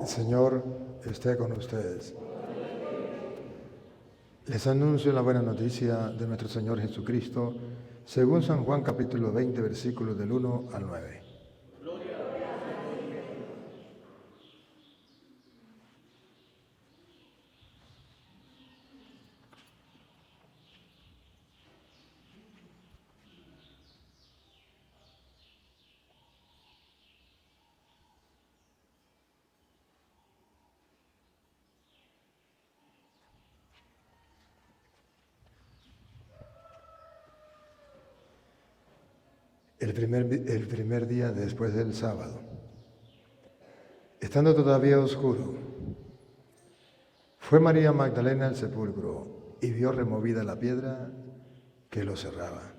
El Señor esté con ustedes. Les anuncio la buena noticia de nuestro Señor Jesucristo, según San Juan capítulo 20, versículos del 1 al 9. El primer día después del sábado, estando todavía oscuro, fue María Magdalena al sepulcro y vio removida la piedra que lo cerraba.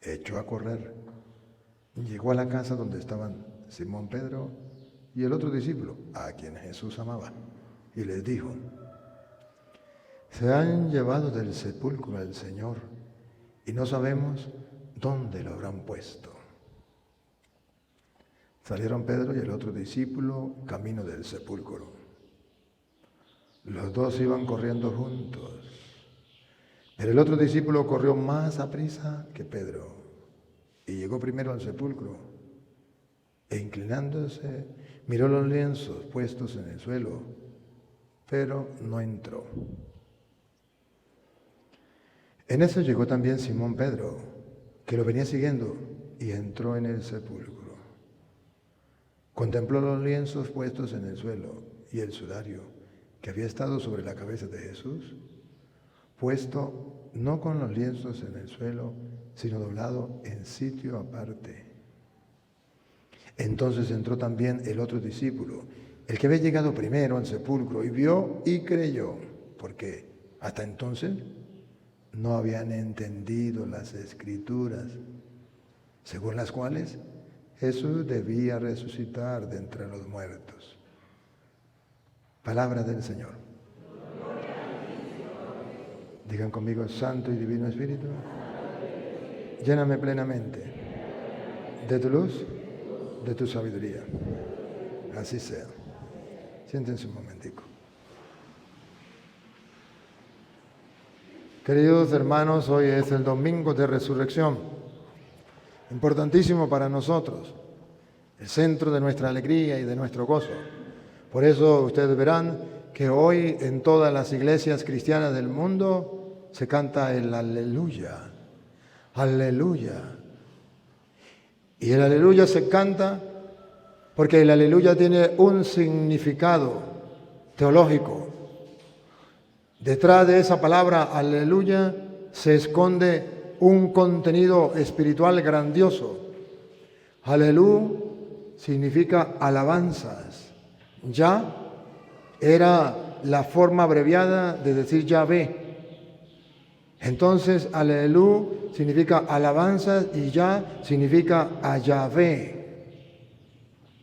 Echó a correr, llegó a la casa donde estaban Simón Pedro y el otro discípulo, a quien Jesús amaba, y les dijo: se han llevado del sepulcro al Señor y no sabemos dónde lo habrán puesto. Salieron Pedro y el otro discípulo camino del sepulcro. Los dos iban corriendo juntos, pero el otro discípulo corrió más aprisa que Pedro y llegó primero al sepulcro e inclinándose miró los lienzos puestos en el suelo, pero no entró. En eso llegó también Simón Pedro, que lo venía siguiendo, y entró en el sepulcro. Contempló los lienzos puestos en el suelo y el sudario que había estado sobre la cabeza de Jesús, puesto no con los lienzos en el suelo, sino doblado en sitio aparte. Entonces entró también el otro discípulo, el que había llegado primero al sepulcro, y vio y creyó, porque hasta entonces no habían entendido las Escrituras, según las cuales Jesús debía resucitar de entre los muertos. Palabra del Señor. Digan conmigo: Santo y Divino Espíritu, lléname plenamente de tu luz, de tu sabiduría. Así sea. Siéntense un momentico. Queridos hermanos, hoy es el domingo de resurrección, importantísimo para nosotros, el centro de nuestra alegría y de nuestro gozo. Por eso ustedes verán que hoy en todas las iglesias cristianas del mundo se canta el aleluya, aleluya. Y el aleluya se canta porque el aleluya tiene un significado teológico. Detrás de esa palabra aleluya se esconde un contenido espiritual grandioso. Aleluya significa alabanzas. Ya era la forma abreviada de decir Yahvé. Entonces aleluya significa alabanzas y ya significa a Yahvé.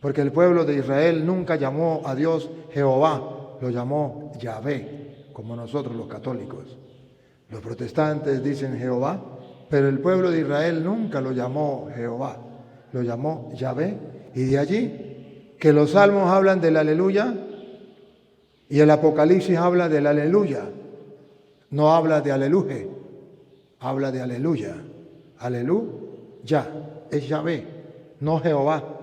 Porque el pueblo de Israel nunca llamó a Dios Jehová, lo llamó Yahvé, como nosotros los católicos. Los protestantes dicen Jehová, pero el pueblo de Israel nunca lo llamó Jehová, lo llamó Yahvé. Y de allí que los salmos hablan del aleluya y el Apocalipsis habla del aleluya. No habla de aleluje, habla de aleluya. Aleluya, es Yahvé, no Jehová.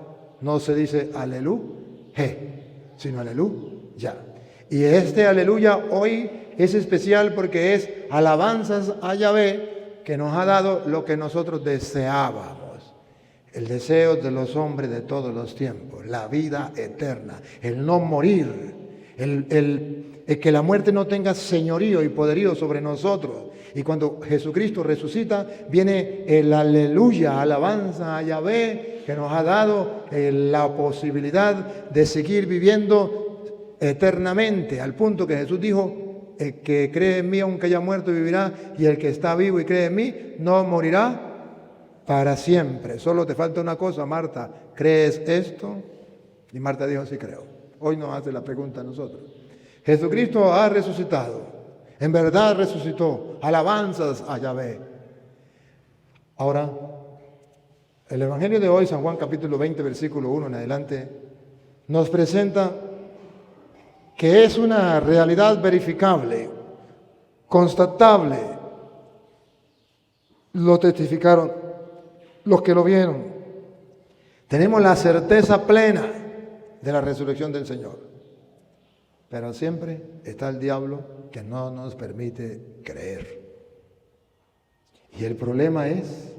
No se dice aleluje, sino aleluya. Y este aleluya hoy es especial porque es alabanzas a Yahvé, que nos ha dado lo que nosotros deseábamos. El deseo de los hombres de todos los tiempos, la vida eterna, el no morir, el que la muerte no tenga señorío y poderío sobre nosotros. Y cuando Jesucristo resucita, viene el aleluya, alabanza a Yahvé, que nos ha dado la posibilidad de seguir viviendo eternamente, al punto que Jesús dijo: el que cree en mí, aunque haya muerto, vivirá, y el que está vivo y cree en mí, no morirá para siempre. Solo te falta una cosa, Marta: ¿crees esto? Y Marta dijo: sí, creo. Hoy nos hace la pregunta a nosotros. Jesucristo ha resucitado, en verdad resucitó, alabanzas a Yahvé. Ahora, el Evangelio de hoy, San Juan capítulo 20, versículo 1 en adelante, nos presenta que es una realidad verificable, constatable. Lo testificaron los que lo vieron. Tenemos la certeza plena de la resurrección del Señor. Pero siempre está el diablo que no nos permite creer. Y el problema es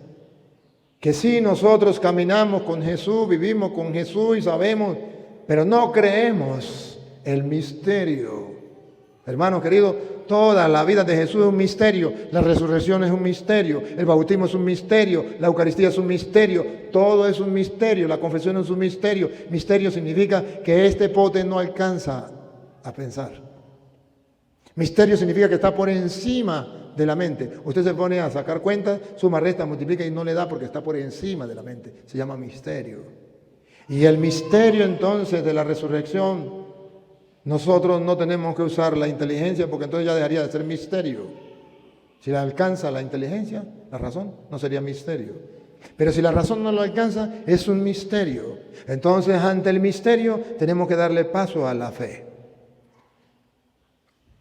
que si nosotros caminamos con Jesús, vivimos con Jesús y sabemos, pero no creemos el misterio. Hermano querido, toda la vida de Jesús es un misterio, la resurrección es un misterio, el bautismo es un misterio, la Eucaristía es un misterio, todo es un misterio, la confesión es un misterio. Misterio significa que este pote no alcanza a pensar. Misterio significa que está por encima de la mente. Usted se pone a sacar cuentas, suma, resta, multiplica y no le da porque está por encima de la mente. Se llama misterio. Y el misterio entonces de la resurrección, nosotros no tenemos que usar la inteligencia porque entonces ya dejaría de ser misterio. Si la alcanza la inteligencia, la razón, no sería misterio. Pero si la razón no lo alcanza, es un misterio. Entonces, ante el misterio, tenemos que darle paso a la fe.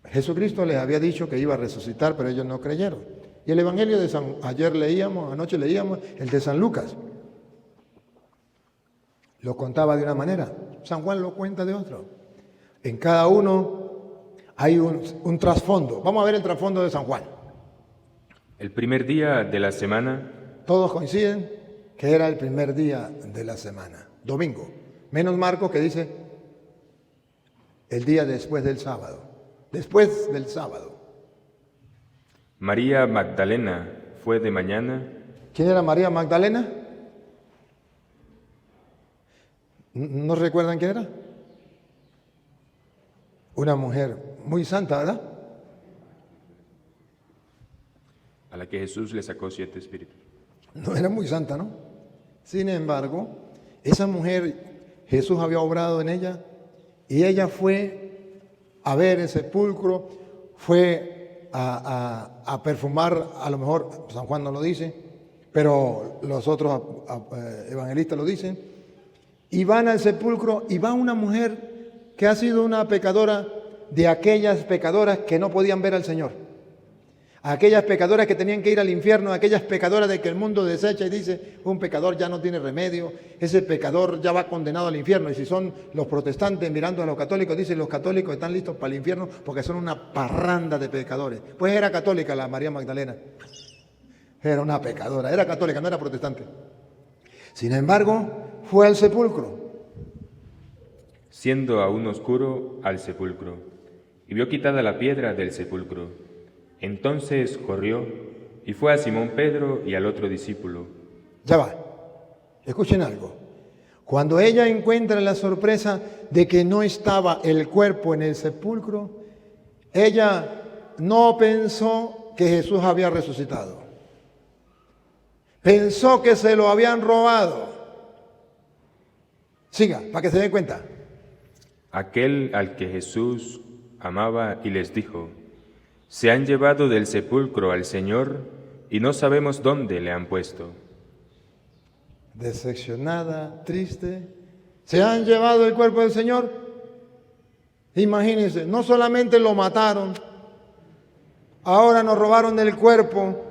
Jesucristo les había dicho que iba a resucitar, pero ellos no creyeron. Y el Evangelio de anoche leíamos el de San Lucas. Lo contaba de una manera, San Juan lo cuenta de otra. En cada uno hay un trasfondo. Vamos a ver el trasfondo de San Juan. El primer día de la semana. Todos coinciden que era el primer día de la semana, domingo. Menos Marcos que dice el día después del sábado. Después del sábado. María Magdalena fue de mañana. ¿Quién era María Magdalena? ¿No recuerdan quién era? Una mujer muy santa, ¿verdad? A la que Jesús le sacó 7 espíritus. No era muy santa, ¿no? Sin embargo, esa mujer, Jesús había obrado en ella y ella fue a ver el sepulcro, fue a perfumar, a lo mejor San Juan no lo dice, pero los otros evangelistas lo dicen, y van al sepulcro y va una mujer que ha sido una pecadora de aquellas pecadoras que no podían ver al Señor. Aquellas pecadoras que tenían que ir al infierno, aquellas pecadoras de que el mundo desecha y dice, un pecador ya no tiene remedio, ese pecador ya va condenado al infierno. Y si son los protestantes mirando a los católicos, dicen los católicos están listos para el infierno porque son una parranda de pecadores. Pues era católica la María Magdalena, era una pecadora, era católica, no era protestante. Sin embargo, fue al sepulcro. Siendo aún oscuro, al sepulcro, y vio quitada la piedra del sepulcro. Entonces corrió y fue a Simón Pedro y al otro discípulo. Ya va, escuchen algo. Cuando ella encuentra la sorpresa de que no estaba el cuerpo en el sepulcro, ella no pensó que Jesús había resucitado. Pensó que se lo habían robado. Siga, para que se den cuenta. Aquel al que Jesús amaba y les dijo: se han llevado del sepulcro al Señor y no sabemos dónde le han puesto. Decepcionada, triste. ¿Se han llevado el cuerpo del Señor? Imagínense, no solamente lo mataron, ahora nos robaron el cuerpo,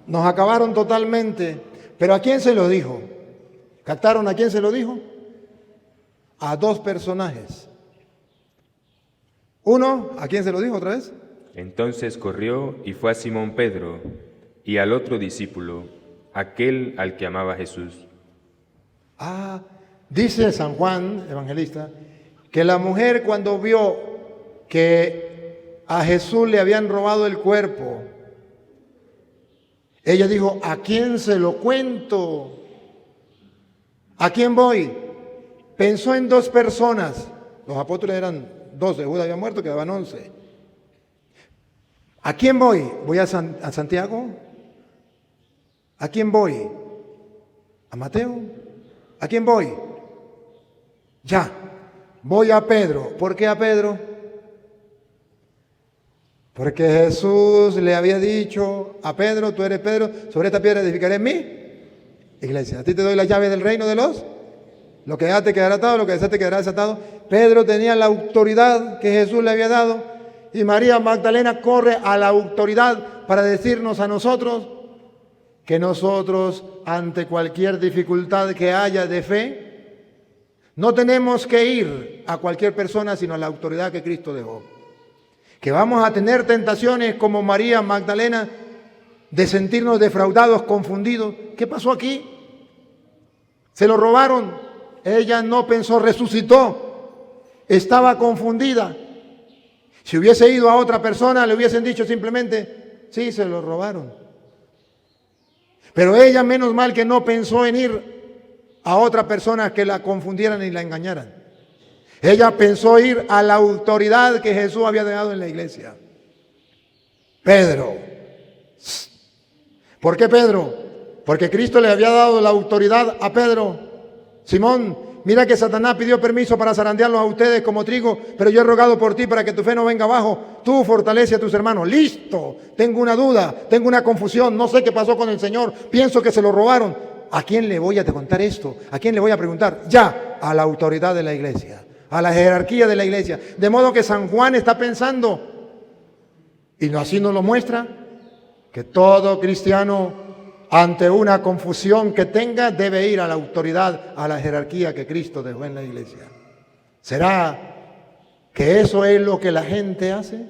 nos acabaron totalmente. ¿Pero a quién se lo dijo? ¿Captaron a quién se lo dijo? A 2 personajes. Uno, ¿a quién se lo dijo otra vez? Entonces corrió y fue a Simón Pedro y al otro discípulo, aquel al que amaba Jesús. Dice San Juan, evangelista, que la mujer cuando vio que a Jesús le habían robado el cuerpo, ella dijo, ¿a quién se lo cuento? ¿A quién voy? Pensó en 2 personas. Los apóstoles eran 12, Judas había muerto, quedaban 11. ¿A quién voy? ¿Voy a Santiago? ¿A quién voy? ¿A Mateo? ¿A quién voy? Ya, voy a Pedro. ¿Por qué a Pedro? Porque Jesús le había dicho a Pedro, tú eres Pedro, sobre esta piedra edificaré mi iglesia. A ti te doy la llave del reino de los Lo que te quedará atado, lo que desates quedará desatado. Pedro tenía la autoridad que Jesús le había dado y María Magdalena corre a la autoridad para decirnos a nosotros que nosotros, ante cualquier dificultad que haya de fe, no tenemos que ir a cualquier persona, sino a la autoridad que Cristo dejó. Que vamos a tener tentaciones como María Magdalena de sentirnos defraudados, confundidos. ¿Qué pasó aquí? Se lo robaron. Ella no pensó, resucitó. Estaba confundida. Si hubiese ido a otra persona, le hubiesen dicho simplemente, sí, se lo robaron. Pero ella, menos mal que no pensó en ir a otra persona que la confundieran y la engañaran. Ella pensó ir a la autoridad que Jesús había dejado en la iglesia. Pedro. ¿Por qué Pedro? Porque Cristo le había dado la autoridad a Pedro. Simón, mira que Satanás pidió permiso para zarandearlos a ustedes como trigo, pero yo he rogado por ti para que tu fe no venga abajo. Tú fortalece a tus hermanos. Listo, tengo una duda, tengo una confusión, no sé qué pasó con el Señor, pienso que se lo robaron. ¿A quién le voy a contar esto? ¿A quién le voy a preguntar? Ya, a la autoridad de la iglesia, a la jerarquía de la iglesia. De modo que San Juan está pensando, y así nos lo muestra, que todo cristiano ante una confusión que tenga, debe ir a la autoridad, a la jerarquía que Cristo dejó en la iglesia. ¿Será que eso es lo que la gente hace?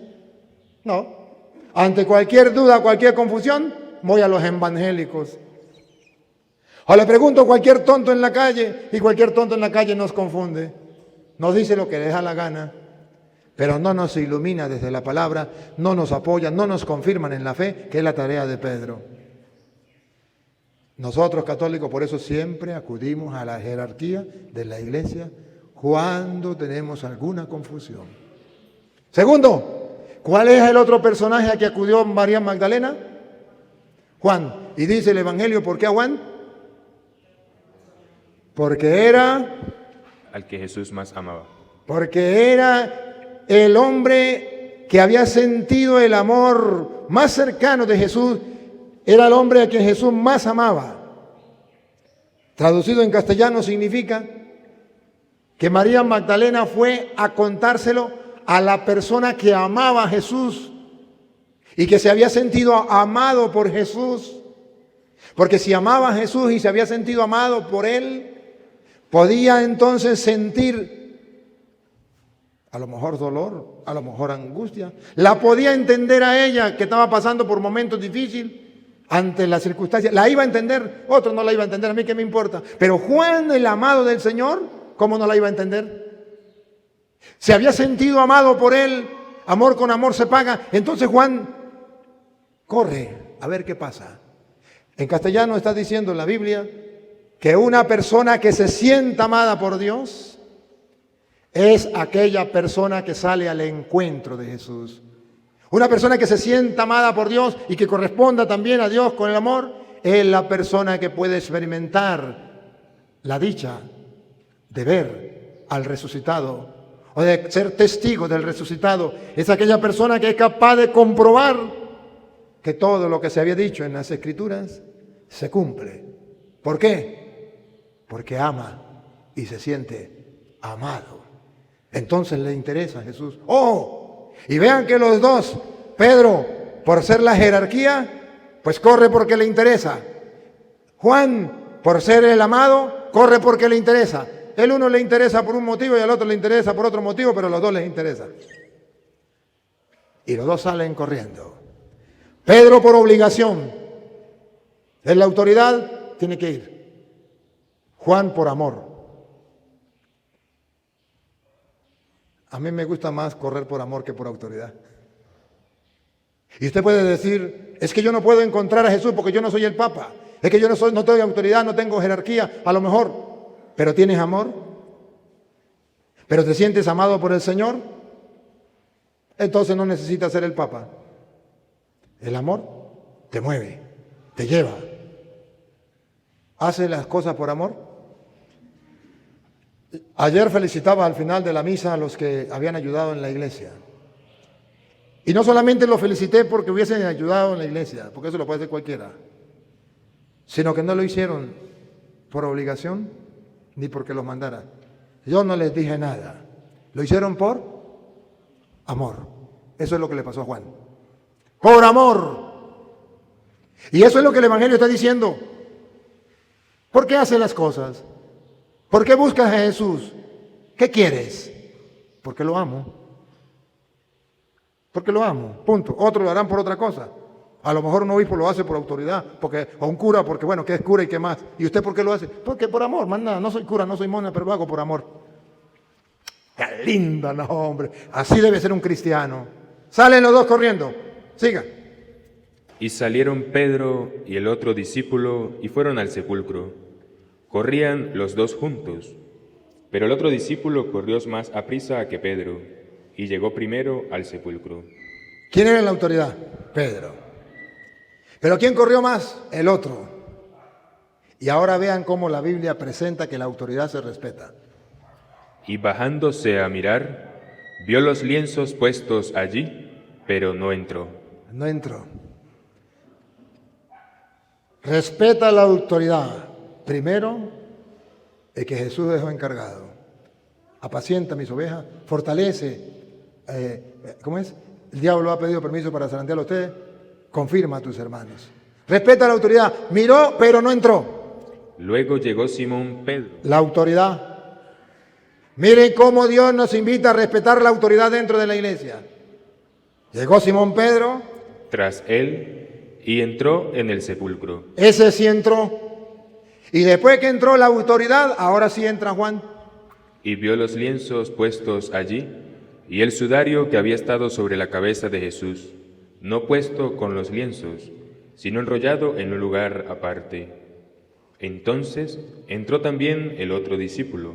No. Ante cualquier duda, cualquier confusión, voy a los evangélicos. O le pregunto a cualquier tonto en la calle, y cualquier tonto en la calle nos confunde. Nos dice lo que le da la gana, pero no nos ilumina desde la palabra, no nos apoya, no nos confirman en la fe, que es la tarea de Pedro. Nosotros católicos por eso siempre acudimos a la jerarquía de la iglesia cuando tenemos alguna confusión. Segundo, ¿cuál es el otro personaje a que acudió María Magdalena? Juan. Y dice el Evangelio, ¿por qué a Juan? Porque era... al que Jesús más amaba. Porque era el hombre que había sentido el amor más cercano de Jesús. Era el hombre a quien Jesús más amaba. Traducido en castellano significa que María Magdalena fue a contárselo a la persona que amaba a Jesús y que se había sentido amado por Jesús. Porque si amaba a Jesús y se había sentido amado por Él, podía entonces sentir a lo mejor dolor, a lo mejor angustia. La podía entender a ella que estaba pasando por momentos difíciles. Ante las circunstancias, la iba a entender, otro no la iba a entender, a mí qué me importa. Pero Juan, el amado del Señor, ¿cómo no la iba a entender? Se había sentido amado por Él, amor con amor se paga. Entonces Juan corre a ver qué pasa. En castellano está diciendo en la Biblia que una persona que se sienta amada por Dios es aquella persona que sale al encuentro de Jesús. Una persona que se sienta amada por Dios y que corresponda también a Dios con el amor, es la persona que puede experimentar la dicha de ver al resucitado o de ser testigo del resucitado. Es aquella persona que es capaz de comprobar que todo lo que se había dicho en las Escrituras se cumple. ¿Por qué? Porque ama y se siente amado. Entonces le interesa a Jesús. ¡Oh! Y vean que los dos, Pedro, por ser la jerarquía, pues corre porque le interesa. Juan, por ser el amado, corre porque le interesa. El uno le interesa por un motivo y al otro le interesa por otro motivo, pero a los dos les interesa. Y los dos salen corriendo. Pedro por obligación. Es la autoridad, tiene que ir. Juan por amor. A mí me gusta más correr por amor que por autoridad. Y usted puede decir, es que yo no puedo encontrar a Jesús porque yo no soy el Papa. Es que yo no tengo autoridad, no tengo jerarquía, a lo mejor. Pero tienes amor. Pero te sientes amado por el Señor. Entonces no necesitas ser el Papa. El amor te mueve, te lleva. Hace las cosas por amor. Ayer felicitaba al final de la misa a los que habían ayudado en la iglesia. Y no solamente los felicité porque hubiesen ayudado en la iglesia, porque eso lo puede hacer cualquiera, sino que no lo hicieron por obligación, ni porque los mandara. Yo no les dije nada. Lo hicieron por amor. Eso es lo que le pasó a Juan. Por amor. Y eso es lo que el Evangelio está diciendo. ¿Por qué hace las cosas? ¿Por qué buscas a Jesús? ¿Qué quieres? Porque lo amo. Porque lo amo. Punto. Otros lo harán por otra cosa. A lo mejor un obispo lo hace por autoridad, o un cura porque, bueno, ¿qué es cura y qué más? ¿Y usted por qué lo hace? Porque por amor, más nada. No soy cura, no soy mona, pero lo hago por amor. ¡Qué lindo, no, hombre! Así debe ser un cristiano. Salen los dos corriendo. Siga. Y salieron Pedro y el otro discípulo y fueron al sepulcro. Corrían los dos juntos, pero el otro discípulo corrió más aprisa que Pedro y llegó primero al sepulcro. ¿Quién era la autoridad? Pedro. ¿Pero quién corrió más? El otro. Y ahora vean cómo la Biblia presenta que la autoridad se respeta. Y bajándose a mirar, vio los lienzos puestos allí, pero no entró. No entró. Respeta la autoridad. Primero, el que Jesús dejó encargado. Apacienta mis ovejas, fortalece. ¿Cómo es? El diablo ha pedido permiso para zarandear a ustedes. Confirma a tus hermanos. Respeta la autoridad. Miró, pero no entró. Luego llegó Simón Pedro. La autoridad. Miren cómo Dios nos invita a respetar la autoridad dentro de la iglesia. Llegó Simón Pedro. Tras él, y entró en el sepulcro. Ese sí entró. Y después que entró la autoridad, ahora sí entra Juan. Y vio los lienzos puestos allí, y el sudario que había estado sobre la cabeza de Jesús, no puesto con los lienzos, sino enrollado en un lugar aparte. Entonces entró también el otro discípulo,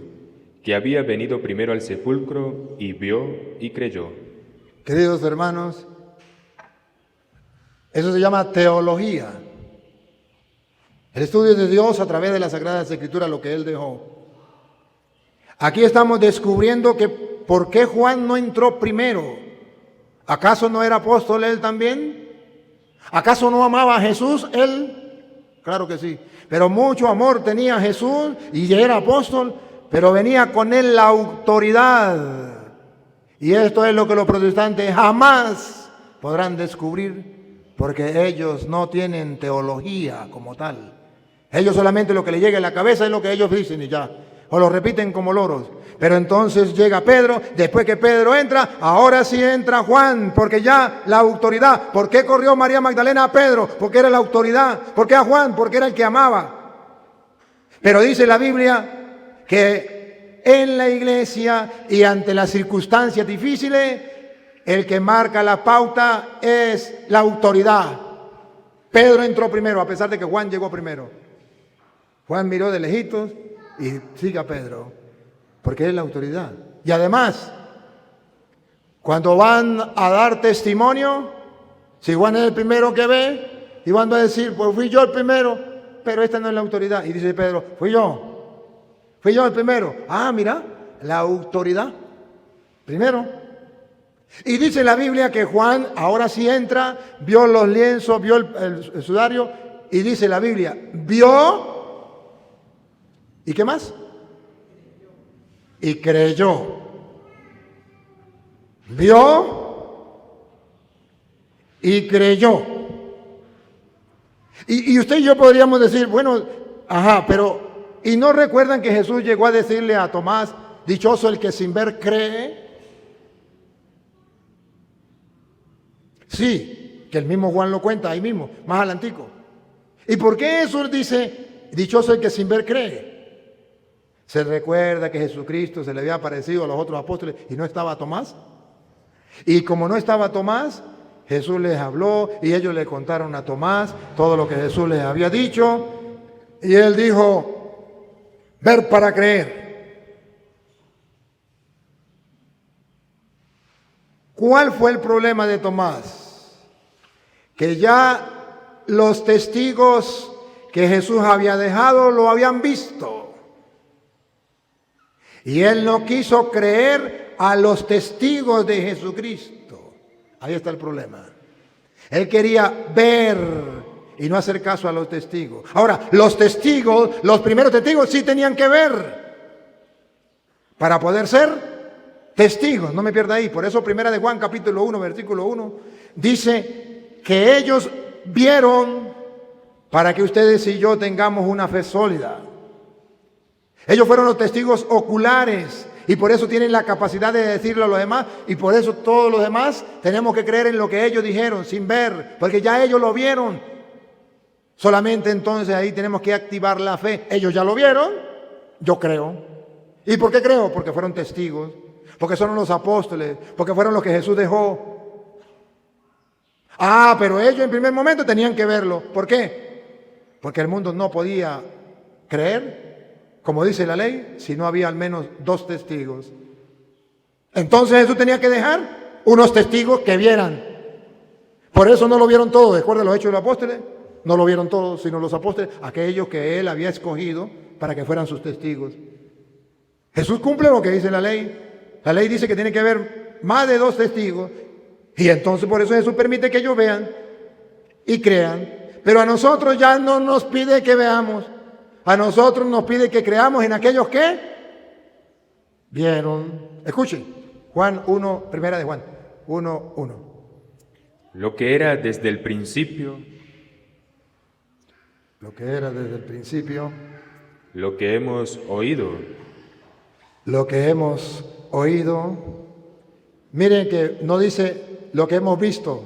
que había venido primero al sepulcro, y vio y creyó. Queridos hermanos, eso se llama teología. El estudio de Dios a través de las Sagradas Escrituras, lo que Él dejó. Aquí estamos descubriendo que ¿por qué Juan no entró primero? ¿Acaso no era apóstol él también? ¿Acaso no amaba a Jesús él? Claro que sí. Pero mucho amor tenía Jesús y era apóstol, pero venía con él la autoridad. Y esto es lo que los protestantes jamás podrán descubrir, porque ellos no tienen teología como tal. Ellos solamente lo que les llega a la cabeza es lo que ellos dicen y ya. O lo repiten como loros. Pero entonces llega Pedro, después que Pedro entra, ahora sí entra Juan, porque ya la autoridad. ¿Por qué corrió María Magdalena a Pedro? Porque era la autoridad. ¿Por qué a Juan? Porque era el que amaba. Pero dice la Biblia que en la iglesia y ante las circunstancias difíciles, el que marca la pauta es la autoridad. Pedro entró primero, a pesar de que Juan llegó primero. Juan miró de lejitos y sigue a Pedro, porque es la autoridad. Y además, cuando van a dar testimonio, si Juan es el primero que ve, y van a decir, pues fui yo el primero, pero esta no es la autoridad. Y dice Pedro, fui yo el primero. Ah, mira, la autoridad, primero. Y dice la Biblia que Juan ahora sí entra, vio los lienzos, vio el sudario, y dice la Biblia, vio, ¿y qué más? Y creyó. Vio y creyó. Y usted y yo podríamos decir, bueno, ajá, pero ¿y no recuerdan que Jesús llegó a decirle a Tomás, dichoso el que sin ver cree? Sí, que el mismo Juan lo cuenta ahí mismo, más adelantico. ¿Y por qué Jesús dice, dichoso el que sin ver cree? Se recuerda que Jesucristo se le había aparecido a los otros apóstoles y no estaba Tomás. Y como no estaba Tomás, Jesús les habló y ellos le contaron a Tomás todo lo que Jesús les había dicho. Y él dijo, ver para creer. ¿Cuál fue el problema de Tomás? Que ya los testigos que Jesús había dejado lo habían visto. Y él no quiso creer a los testigos de Jesucristo. Ahí está el problema. Él quería ver y no hacer caso a los testigos. Ahora, los testigos, los primeros testigos sí tenían que ver. para poder ser testigos. No me pierda ahí. Por eso primera de Juan capítulo 1, versículo 1, dice que ellos vieron para que ustedes y yo tengamos una fe sólida. Ellos fueron los testigos oculares y por eso tienen la capacidad de decirlo a los demás y por eso todos los demás tenemos que creer en lo que ellos dijeron sin ver, porque ya ellos lo vieron. Solamente entonces ahí tenemos que activar la fe. Ellos ya lo vieron, yo creo. ¿Y por qué creo? Porque fueron testigos, porque son los apóstoles, porque fueron los que Jesús dejó. Ah, pero ellos en primer momento tenían que verlo. ¿Por qué? Porque el mundo no podía creer, como dice la ley, si no había al menos 2 testigos. Entonces Jesús tenía que dejar unos testigos que vieran. Por eso no lo vieron todos. Recuerda los hechos de los apóstoles. No lo vieron todos, sino los apóstoles, aquellos que él había escogido para que fueran sus testigos. Jesús cumple lo que dice la ley. La ley dice que tiene que haber más de 2 testigos. Y entonces por eso Jesús permite que ellos vean y crean. Pero a nosotros ya no nos pide que veamos. A nosotros nos pide que creamos en aquellos que vieron. Escuchen, Juan 1, primera de Juan 1, 1. Lo que era desde el principio, Lo que era desde el principio, lo que hemos oído, lo que hemos oído. Miren que no dice lo que hemos visto,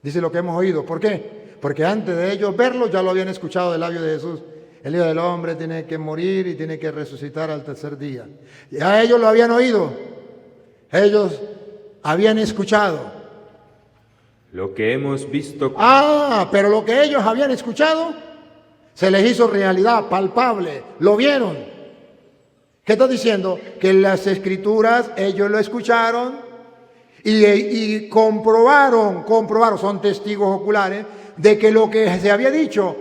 dice lo que hemos oído. ¿Por qué? Porque antes de ellos verlo ya lo habían escuchado del labio de Jesús. El Hijo del Hombre tiene que morir y tiene que resucitar al tercer día. Ya ellos lo habían oído, ellos habían escuchado. lo que hemos visto. Ah, pero lo que ellos habían escuchado se les hizo realidad, palpable, lo vieron. ¿Qué está diciendo? Que las Escrituras ellos lo escucharon y comprobaron, son testigos oculares de que lo que se había dicho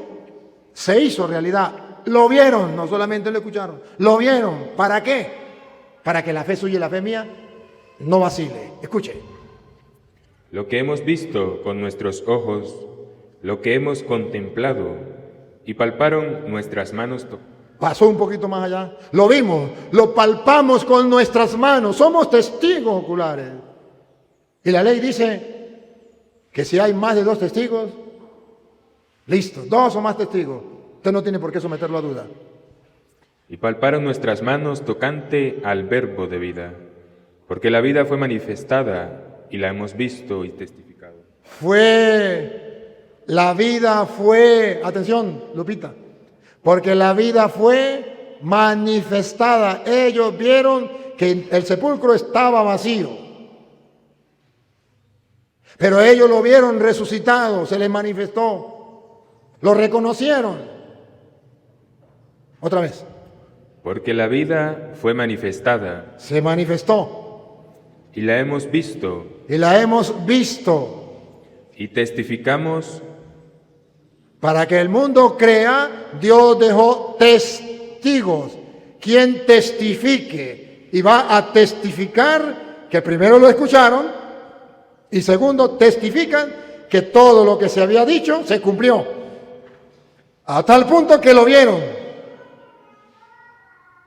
se hizo realidad. Lo vieron, no solamente lo escucharon, lo vieron. ¿Para qué? Para que la fe suya y la fe mía no vacile. Escuche. Lo que hemos visto con nuestros ojos, lo que hemos contemplado, y palparon nuestras manos. Pasó un poquito más allá. Lo vimos, lo palpamos con nuestras manos. Somos testigos oculares. Y la ley dice que si hay más de 2 testigos, listo, 2 o más testigos. Usted no tiene por qué someterlo a duda. Y palparon nuestras manos tocante al verbo de vida, porque la vida fue manifestada y la hemos visto y testificado. La vida fue, atención, Lupita, porque la vida fue manifestada. Ellos vieron que el sepulcro estaba vacío, pero ellos lo vieron resucitado, se les manifestó, lo reconocieron. Otra vez. Porque la vida fue manifestada. Se manifestó. Y la hemos visto. Y la hemos visto. Y testificamos. Para que el mundo crea, Dios dejó testigos. Quien testifique y va a testificar que primero lo escucharon y segundo testifican que todo lo que se había dicho se cumplió. A tal punto que lo vieron.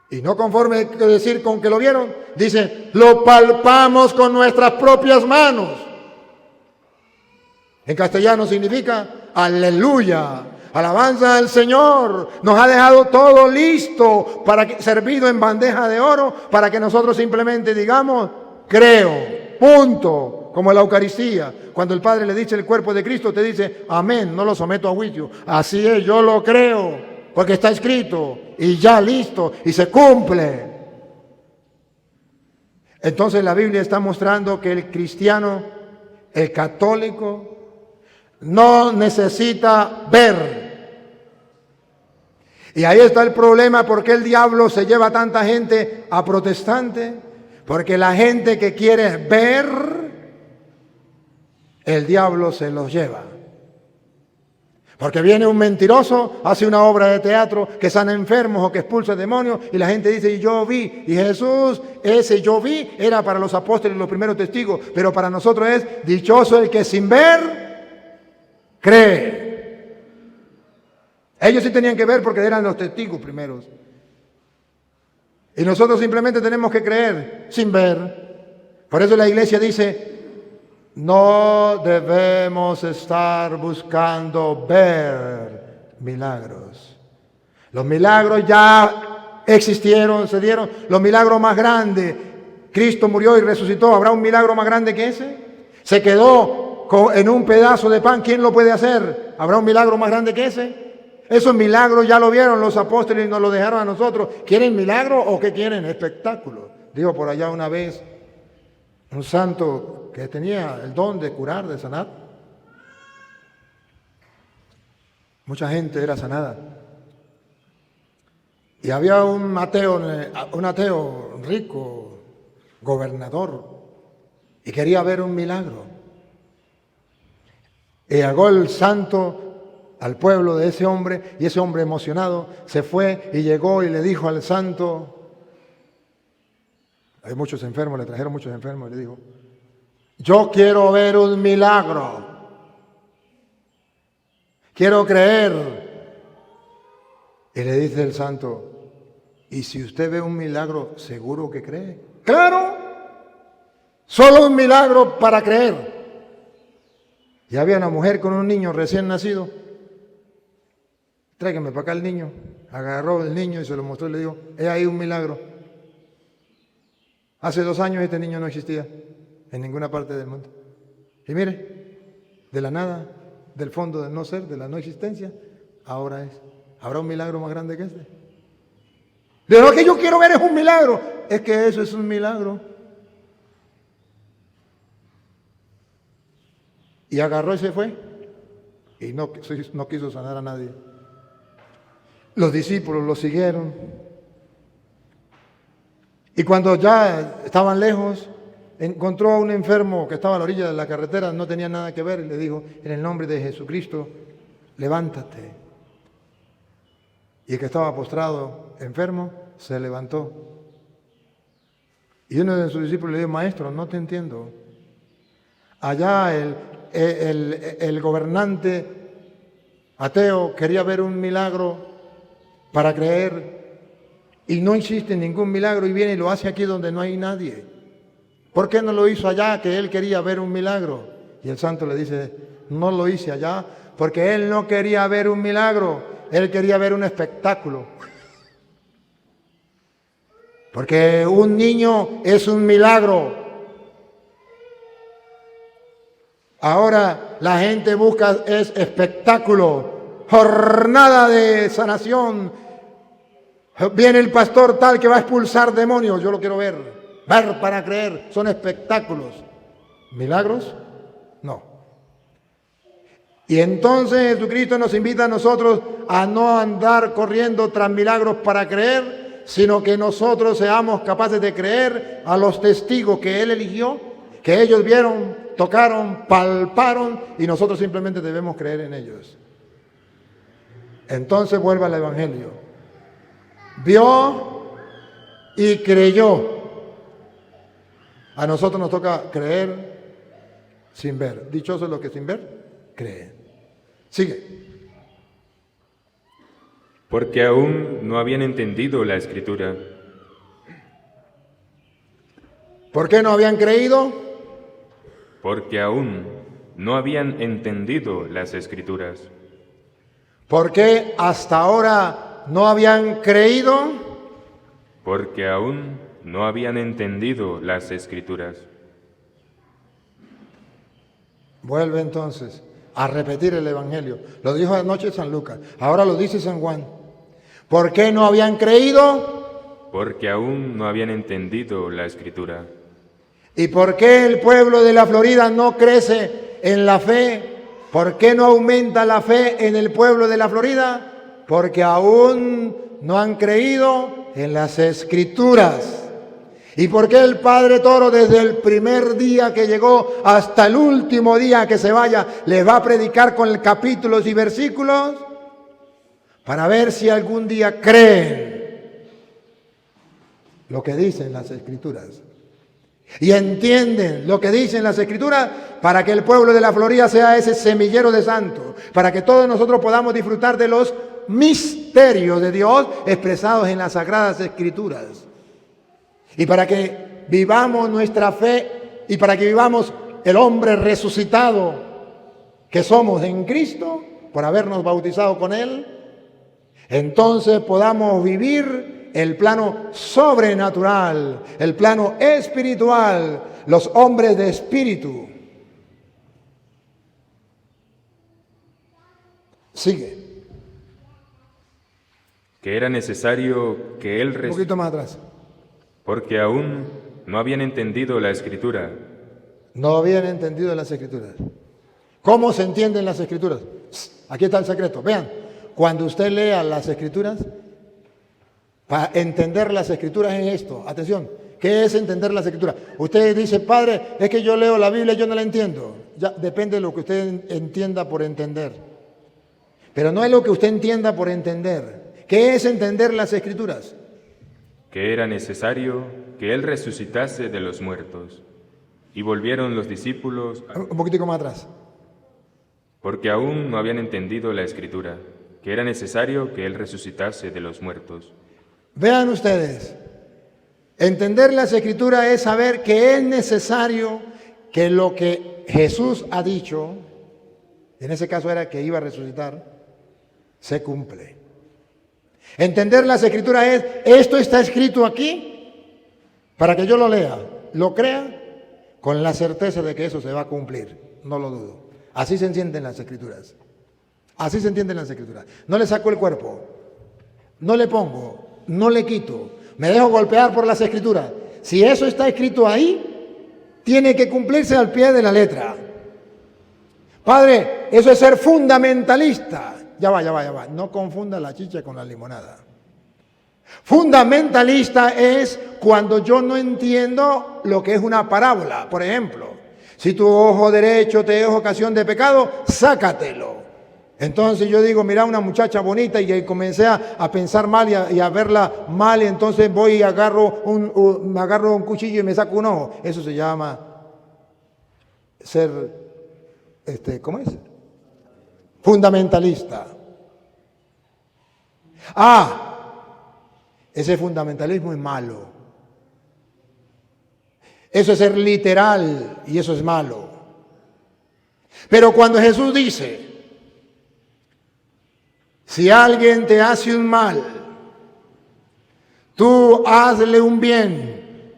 Y no conforme decir con que lo vieron, dice, lo palpamos con nuestras propias manos. En castellano significa aleluya, alabanza al Señor. Nos ha dejado todo listo, servido en bandeja de oro, para que nosotros simplemente digamos, creo, punto. Como la Eucaristía, cuando el Padre le dice el cuerpo de Cristo, te dice, amén, no lo someto a juicio. Así es, yo lo creo, porque está escrito, y ya listo, y se cumple. Entonces la Biblia está mostrando que el cristiano, el católico, no necesita ver. Y ahí está el problema, porque el diablo se lleva a tanta gente a protestante, porque la gente que quiere ver, el diablo se los lleva. Porque viene un mentiroso, hace una obra de teatro que sana enfermos o que expulsa demonios, y la gente dice, y yo vi, y Jesús, ese yo vi, era para los apóstoles los primeros testigos, pero para nosotros es dichoso el que sin ver cree. Ellos sí tenían que ver porque eran los testigos primeros. Y nosotros simplemente tenemos que creer sin ver. Por eso la iglesia dice, no debemos estar buscando ver milagros. Los milagros ya existieron, se dieron. Los milagros más grandes. Cristo murió y resucitó. ¿Habrá un milagro más grande que ese? Se quedó en un pedazo de pan. ¿Quién lo puede hacer? ¿Habrá un milagro más grande que ese? Esos milagros ya lo vieron los apóstoles y nos lo dejaron a nosotros. ¿Quieren milagro o qué quieren? Espectáculo. Digo por allá una vez, un santo que tenía el don de curar, de sanar. Mucha gente era sanada. Y había un ateo rico, gobernador, y quería ver un milagro. Y llegó el santo al pueblo de ese hombre, y ese hombre emocionado se fue y llegó y le dijo al santo, hay muchos enfermos, le trajeron muchos enfermos, y le dijo, yo quiero ver un milagro, quiero creer. Y le dice el santo, ¿y si usted ve un milagro, seguro que cree? ¡Claro! Solo un milagro para creer. Y había una mujer con un niño recién nacido. Tráigame para acá el niño. Agarró el niño y se lo mostró y le dijo, he ahí un milagro. Hace 2 años este niño no existía en ninguna parte del mundo. Y mire, de la nada, del fondo del no ser, de la no existencia, ahora es. ¿Habrá un milagro más grande que este? De lo que yo quiero ver es un milagro. Es que eso es un milagro. Y agarró y se fue. Y no quiso sanar a nadie. Los discípulos lo siguieron. Y cuando ya estaban lejos, encontró a un enfermo que estaba a la orilla de la carretera, no tenía nada que ver, y le dijo, en el nombre de Jesucristo, levántate. Y el que estaba postrado, enfermo, se levantó. Y uno de sus discípulos le dijo, maestro, no te entiendo. Allá el gobernante ateo quería ver un milagro para creer y no existe ningún milagro y viene y lo hace aquí donde no hay nadie. ¿Por qué no lo hizo allá que él quería ver un milagro? Y el santo le dice, no lo hice allá porque él no quería ver un milagro, él quería ver un espectáculo. Porque un niño es un milagro. Ahora la gente busca es espectáculo, jornada de sanación. Viene el pastor tal que va a expulsar demonios, yo lo quiero ver para creer, son espectáculos. ¿Milagros? No. Y entonces Jesucristo nos invita a nosotros a no andar corriendo tras milagros para creer, sino que nosotros seamos capaces de creer a los testigos que Él eligió, que ellos vieron, tocaron, palparon, y nosotros simplemente debemos creer en ellos. Entonces vuelve al Evangelio. Vio y creyó. A nosotros nos toca creer sin ver. Dichosos los que sin ver creen. Sigue. Porque aún no habían entendido la Escritura. ¿Por qué no habían creído? Porque aún no habían entendido las Escrituras. ¿Por qué hasta ahora no habían creído? Porque aún no habían entendido las Escrituras. Vuelve entonces a repetir el Evangelio. Lo dijo anoche San Lucas, ahora lo dice San Juan. ¿Por qué no habían creído? Porque aún no habían entendido la Escritura. ¿Y por qué el pueblo de la Florida no crece en la fe? ¿Por qué no aumenta la fe en el pueblo de la Florida? Porque aún no han creído en las Escrituras. ¿Y por qué el Padre Toro desde el primer día que llegó hasta el último día que se vaya les va a predicar con capítulos y versículos? Para ver si algún día creen lo que dicen las Escrituras. Y entienden lo que dicen las Escrituras para que el pueblo de la Florida sea ese semillero de santos, para que todos nosotros podamos disfrutar de los misterios de Dios expresados en las Sagradas Escrituras. Y para que vivamos nuestra fe y para que vivamos el hombre resucitado que somos en Cristo, por habernos bautizado con Él, entonces podamos vivir el plano sobrenatural, el plano espiritual, los hombres de espíritu. Sigue. Que era necesario que él Un poquito más atrás. porque aún no habían entendido la Escritura. No habían entendido las Escrituras. ¿Cómo se entienden las Escrituras? Aquí está el secreto. Vean, cuando usted lea las Escrituras, para entender las Escrituras es esto. Atención, ¿qué es entender las Escrituras? Usted dice, padre, es que yo leo la Biblia y yo no la entiendo. Ya depende de lo que usted entienda por entender. Pero no es lo que usted entienda por entender. ¿Qué es entender las Escrituras? Que era necesario que él resucitase de los muertos. Y volvieron los discípulos, Un poquitico más atrás. porque aún no habían entendido la Escritura, que era necesario que él resucitase de los muertos. Vean ustedes, entender las Escrituras es saber que es necesario que lo que Jesús ha dicho, en ese caso era que iba a resucitar, se cumple. Entender las Escrituras es, esto está escrito aquí, para que yo lo lea, lo crea, con la certeza de que eso se va a cumplir, no lo dudo. Así se entienden las Escrituras. Así se entienden las Escrituras. No le saco el cuerpo, no le pongo, no le quito, me dejo golpear por las Escrituras. Si eso está escrito ahí, tiene que cumplirse al pie de la letra. Padre, eso es ser fundamentalista. Ya va. No confunda la chicha con la limonada. Fundamentalista es cuando yo no entiendo lo que es una parábola. Por ejemplo, si tu ojo derecho te es ocasión de pecado, sácatelo. Entonces yo digo, mira una muchacha bonita y comencé a pensar mal y a verla mal y entonces voy y agarro un cuchillo y me saco un ojo. Eso se llama ser, ¿cómo es? Fundamentalista. Ese fundamentalismo es malo. Eso es ser literal y eso es malo. Pero cuando Jesús dice, si alguien te hace un mal, tú hazle un bien.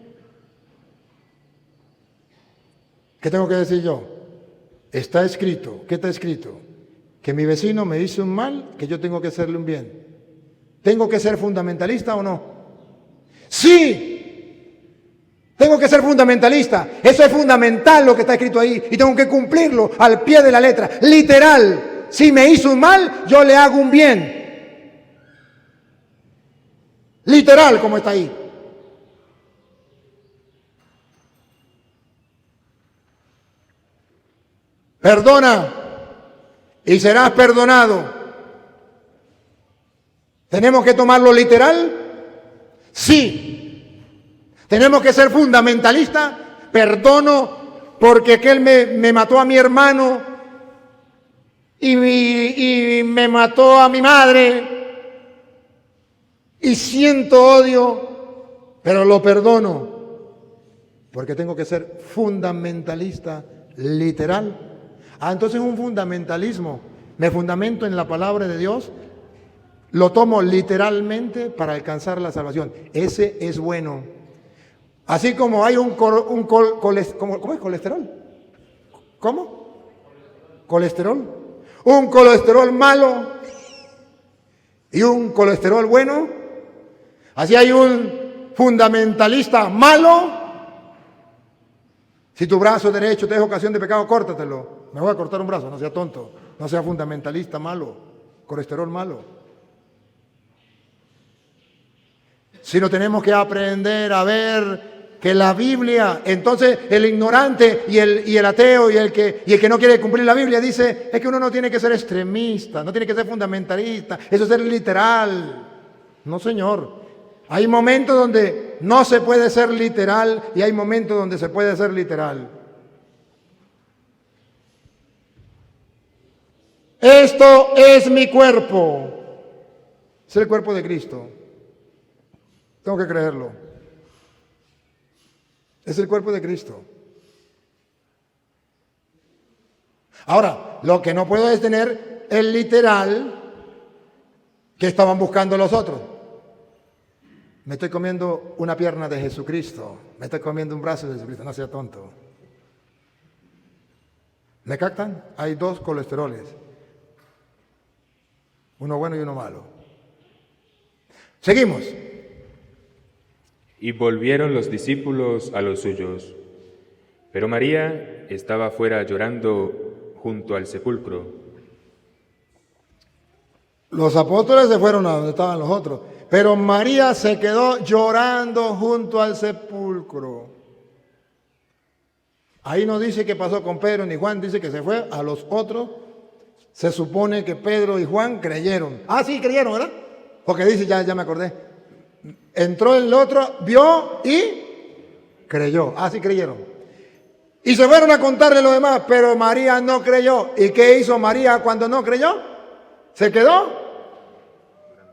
¿Qué tengo que decir yo? Está escrito. ¿Qué está escrito? Que mi vecino me hizo un mal, que yo tengo que hacerle un bien. ¿Tengo que ser fundamentalista o no? Sí. Tengo que ser fundamentalista. Eso es fundamental lo que está escrito ahí. Y tengo que cumplirlo al pie de la letra. Literal. Si me hizo un mal, yo le hago un bien. Literal como está ahí. Perdona y serás perdonado. ¿Tenemos que tomarlo literal? Sí. ¿Tenemos que ser fundamentalistas? Perdono porque aquel me mató a mi hermano y me mató a mi madre y siento odio, pero lo perdono porque tengo que ser fundamentalista literal. Entonces un fundamentalismo, me fundamento en la palabra de Dios, lo tomo literalmente para alcanzar la salvación. Ese es bueno. Así como hay ¿cómo es colesterol? ¿Cómo? Colesterol. Un colesterol malo y un colesterol bueno. Así hay un fundamentalista malo. Si tu brazo derecho te es ocasión de pecado, córtatelo. Me voy a cortar un brazo, no sea tonto. No sea fundamentalista malo, colesterol malo. Sino tenemos que aprender a ver que la Biblia, entonces el ignorante y el ateo y el que no quiere cumplir la Biblia dice, es que uno no tiene que ser extremista, no tiene que ser fundamentalista, eso es ser literal. No, señor. Hay momentos donde no se puede ser literal y hay momentos donde se puede ser literal. Esto es mi cuerpo. Es el cuerpo de Cristo. Tengo que creerlo. Es el cuerpo de Cristo. Ahora, lo que no puedo es tener el literal que estaban buscando los otros. Me estoy comiendo una pierna de Jesucristo. Me estoy comiendo un brazo de Jesucristo. No sea tonto. ¿Me captan? Hay dos colesteroles. Uno bueno y uno malo. Seguimos. Y volvieron los discípulos a los suyos. Pero María estaba afuera llorando junto al sepulcro. Los apóstoles se fueron a donde estaban los otros, pero María se quedó llorando junto al sepulcro. Ahí no dice qué pasó con Pedro ni Juan, dice que se fue a los otros. Se supone que Pedro y Juan creyeron. Ah, sí, creyeron, ¿verdad? Porque dice, ya me acordé. Entró el otro, vio y creyó. Ah, sí, creyeron. Y se fueron a contarle lo demás, pero María no creyó. ¿Y qué hizo María cuando no creyó? Se quedó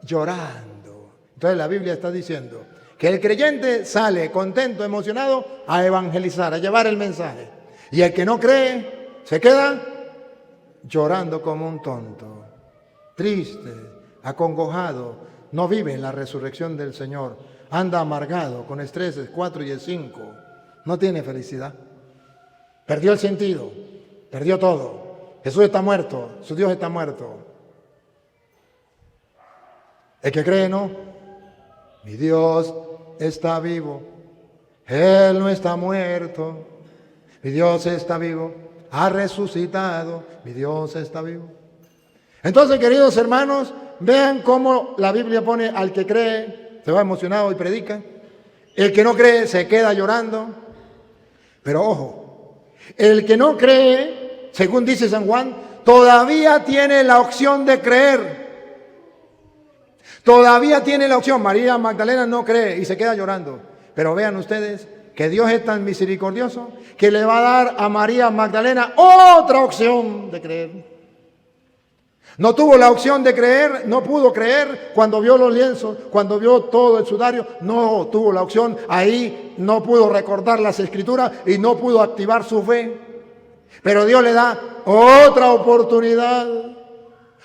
llorando. Entonces la Biblia está diciendo que el creyente sale contento, emocionado a evangelizar, a llevar el mensaje. Y el que no cree se queda llorando como un tonto, triste, acongojado, no vive en la resurrección del Señor, anda amargado con estreses 4 y el 5, no tiene felicidad, perdió el sentido, perdió todo. Jesús está muerto, su Dios está muerto. El que cree no, mi Dios está vivo, Él no está muerto, mi Dios está vivo, ha resucitado, mi Dios está vivo. Entonces, queridos hermanos, vean cómo la Biblia pone al que cree, se va emocionado y predica. El que no cree se queda llorando. Pero ojo, el que no cree, según dice San Juan, todavía tiene la opción de creer. Todavía tiene la opción. María Magdalena no cree y se queda llorando. Pero vean ustedes que Dios es tan misericordioso que le va a dar a María Magdalena otra opción de creer. No tuvo la opción de creer, no pudo creer cuando vio los lienzos, cuando vio todo el sudario, no tuvo la opción, ahí no pudo recordar las escrituras y no pudo activar su fe. Pero Dios le da otra oportunidad,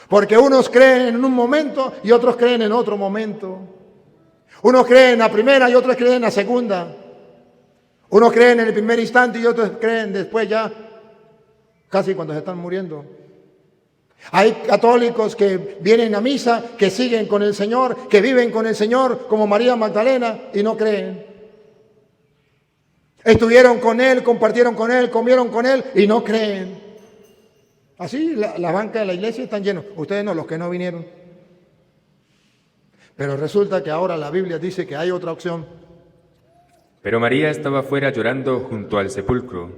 porque unos creen en un momento y otros creen en otro momento. Unos creen en la primera y otros creen en la segunda. Unos creen en el primer instante y otros creen después ya, casi cuando se están muriendo. Hay católicos que vienen a misa, que siguen con el Señor, que viven con el Señor, como María Magdalena, y no creen. Estuvieron con Él, compartieron con Él, comieron con Él, y no creen. Así la banca de la iglesia están llenos. Ustedes no, los que no vinieron. Pero resulta que ahora la Biblia dice que hay otra opción. Pero María estaba fuera llorando junto al sepulcro,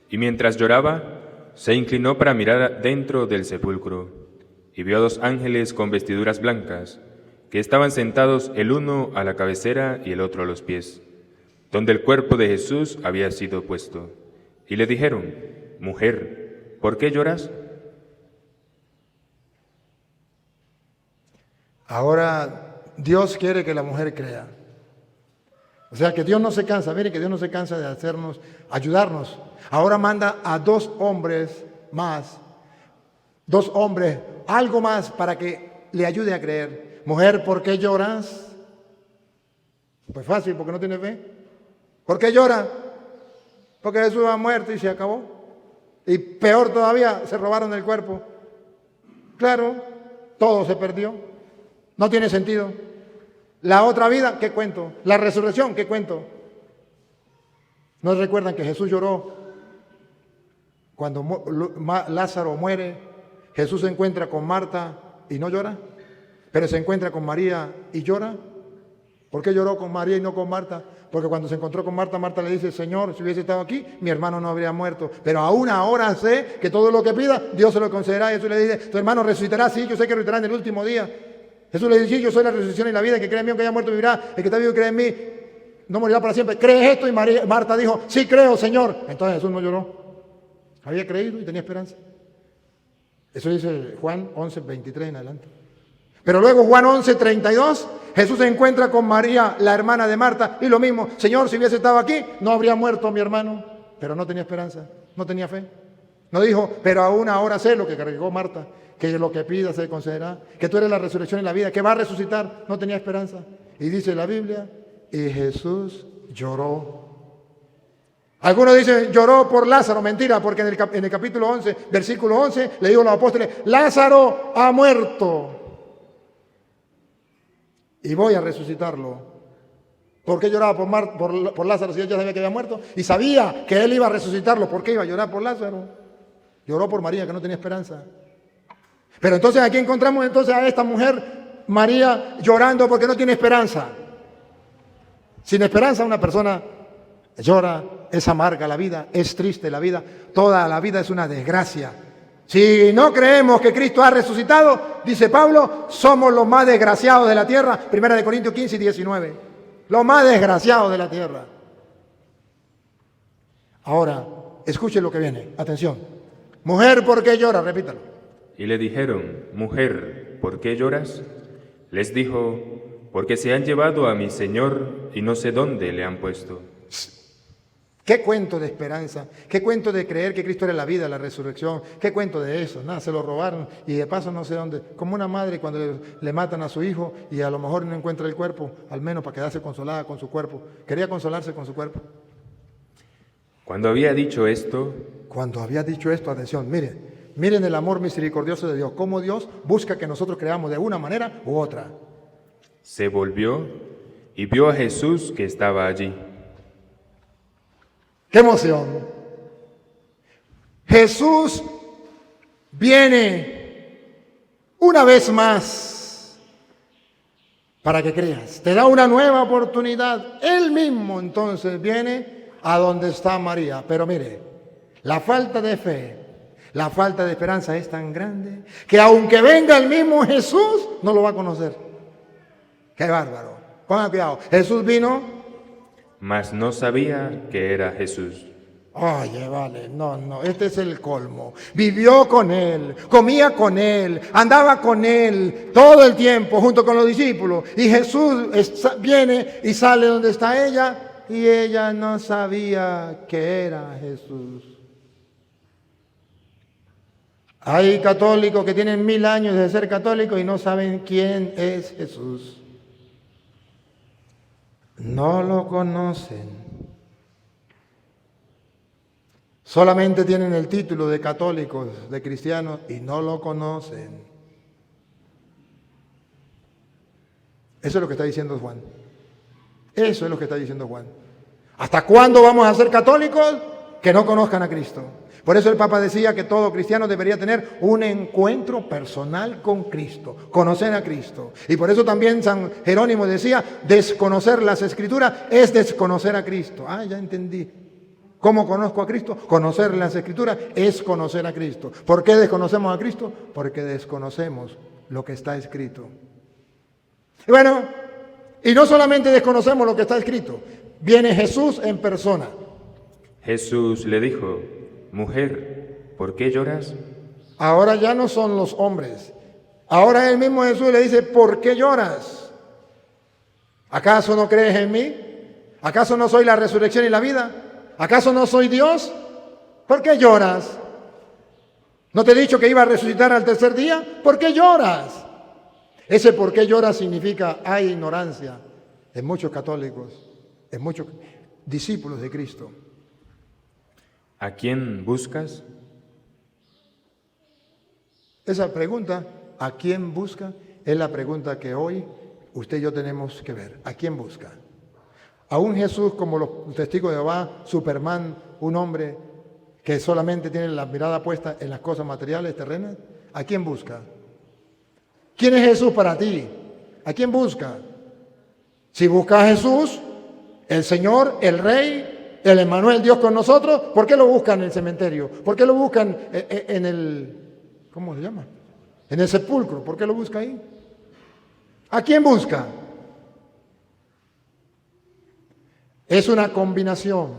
y mientras lloraba, se inclinó para mirar dentro del sepulcro, y vio a 2 ángeles con vestiduras blancas, que estaban sentados el uno a la cabecera y el otro a los pies, donde el cuerpo de Jesús había sido puesto. Y le dijeron: Mujer, ¿por qué lloras? Ahora Dios quiere que la mujer crea. O sea que Dios no se cansa, mire que Dios no se cansa de hacernos, ayudarnos. Ahora manda a 2 hombres más, 2 hombres, algo más para que le ayude a creer. Mujer, ¿por qué lloras? Pues fácil, porque no tiene fe. ¿Por qué llora? Porque Jesús ha muerto y se acabó. Y peor todavía, se robaron el cuerpo. Claro, todo se perdió. No tiene sentido. La otra vida, ¿qué cuento? La resurrección, ¿qué cuento? ¿No recuerdan que Jesús lloró cuando Lázaro muere? Jesús se encuentra con Marta y no llora, pero se encuentra con María y llora. ¿Por qué lloró con María y no con Marta? Porque cuando se encontró con Marta, Marta le dice: Señor, si hubiese estado aquí, mi hermano no habría muerto. Pero aún ahora sé que todo lo que pida, Dios se lo concederá. Y Jesús le dice: tu hermano resucitará, sí, yo sé que resucitará en el último día. Jesús le dice: yo soy la resurrección y la vida, el que cree en mí, aunque haya muerto, vivirá. El que está vivo y cree en mí, no morirá para siempre. ¿Crees esto? Y Marta dijo: sí creo, Señor. Entonces Jesús no lloró. Había creído y tenía esperanza. Eso dice Juan 11, 23 en adelante. Pero luego Juan 11, 32 Jesús se encuentra con María, la hermana de Marta, y lo mismo, Señor, si hubiese estado aquí, no habría muerto mi hermano. Pero no tenía esperanza, no tenía fe. No dijo, pero aún ahora sé lo que cargó Marta, que lo que pida se concederá, que tú eres la resurrección y la vida, que va a resucitar. No tenía esperanza. Y dice la Biblia, y Jesús lloró. Algunos dicen, lloró por Lázaro. Mentira, porque en el capítulo 11, versículo 11, le dijo a los apóstoles, Lázaro ha muerto y voy a resucitarlo. ¿Por qué lloraba por Lázaro si él ya sabía que había muerto? Y sabía que él iba a resucitarlo. ¿Por qué iba a llorar por Lázaro? Lloró por María, que no tenía esperanza. Pero entonces aquí encontramos entonces a esta mujer, María, llorando porque no tiene esperanza. Sin esperanza una persona llora, es amarga la vida, es triste la vida, toda la vida es una desgracia. Si no creemos que Cristo ha resucitado, dice Pablo, somos los más desgraciados de la tierra, 1 Corintios 15 y 19, los más desgraciados de la tierra. Ahora, escuchen lo que viene, atención. Mujer, ¿por qué llora? Repítalo. Y le dijeron, mujer, ¿por qué lloras? Les dijo, porque se han llevado a mi Señor y no sé dónde le han puesto. ¿Qué cuento de esperanza? ¿Qué cuento de creer que Cristo era la vida, la resurrección? ¿Qué cuento de eso? Nada, se lo robaron y de paso no sé dónde. Como una madre cuando le matan a su hijo y a lo mejor no encuentra el cuerpo, al menos para quedarse consolada con su cuerpo. Quería consolarse con su cuerpo. Cuando había dicho esto, atención, miren el amor misericordioso de Dios. Cómo Dios busca que nosotros creamos de una manera u otra. se volvió y vio a Jesús que estaba allí. ¡Qué emoción! Jesús viene una vez más para que creas. Te da una nueva oportunidad. Él mismo entonces viene a donde está María. Pero mire, la falta de fe, la falta de esperanza es tan grande que aunque venga el mismo Jesús, no lo va a conocer. ¡Qué bárbaro! Pongan cuidado. Jesús vino, Mas no sabía que era Jesús. oye, vale, no, este es el colmo. Vivió con él, comía con él, andaba con él todo el tiempo junto con los discípulos. Y Jesús viene y sale donde está ella y ella no sabía que era Jesús. Hay católicos que tienen 1000 años de ser católicos y no saben quién es Jesús. No lo conocen. Solamente tienen el título de católicos, de cristianos, y no lo conocen. Eso es lo que está diciendo Juan. Eso es lo que está diciendo Juan. ¿Hasta cuándo vamos a ser católicos que no conozcan a Cristo? Por eso el Papa decía que todo cristiano debería tener un encuentro personal con Cristo, conocer a Cristo. Y por eso también San Jerónimo decía, desconocer las Escrituras es desconocer a Cristo. Ah, ya entendí. ¿Cómo conozco a Cristo? Conocer las Escrituras es conocer a Cristo. ¿Por qué desconocemos a Cristo? Porque desconocemos lo que está escrito. Y bueno, y no solamente desconocemos lo que está escrito, viene Jesús en persona. Jesús le dijo, mujer, ¿por qué lloras? Ahora ya no son los hombres. Ahora el mismo Jesús le dice, ¿por qué lloras? ¿Acaso no crees en mí? ¿Acaso no soy la resurrección y la vida? ¿Acaso no soy Dios? ¿Por qué lloras? ¿No te he dicho que iba a resucitar al tercer día? ¿Por qué lloras? Ese por qué lloras significa hay ignorancia en muchos católicos, en muchos discípulos de Cristo. ¿A quién buscas? Esa pregunta, ¿a quién busca? Es la pregunta que hoy usted y yo tenemos que ver. ¿A quién busca? A un Jesús como los testigos de Jehová, Superman, un hombre que solamente tiene la mirada puesta en las cosas materiales, terrenas. ¿A quién busca? ¿Quién es Jesús para ti? ¿A quién busca? Si busca a Jesús, el Señor, el Rey, el Emmanuel, Dios con nosotros, ¿por qué lo buscan en el cementerio? ¿Por qué lo buscan en el, ¿cómo se llama? En el sepulcro. ¿Por qué lo busca ahí? ¿A quién busca? Es una combinación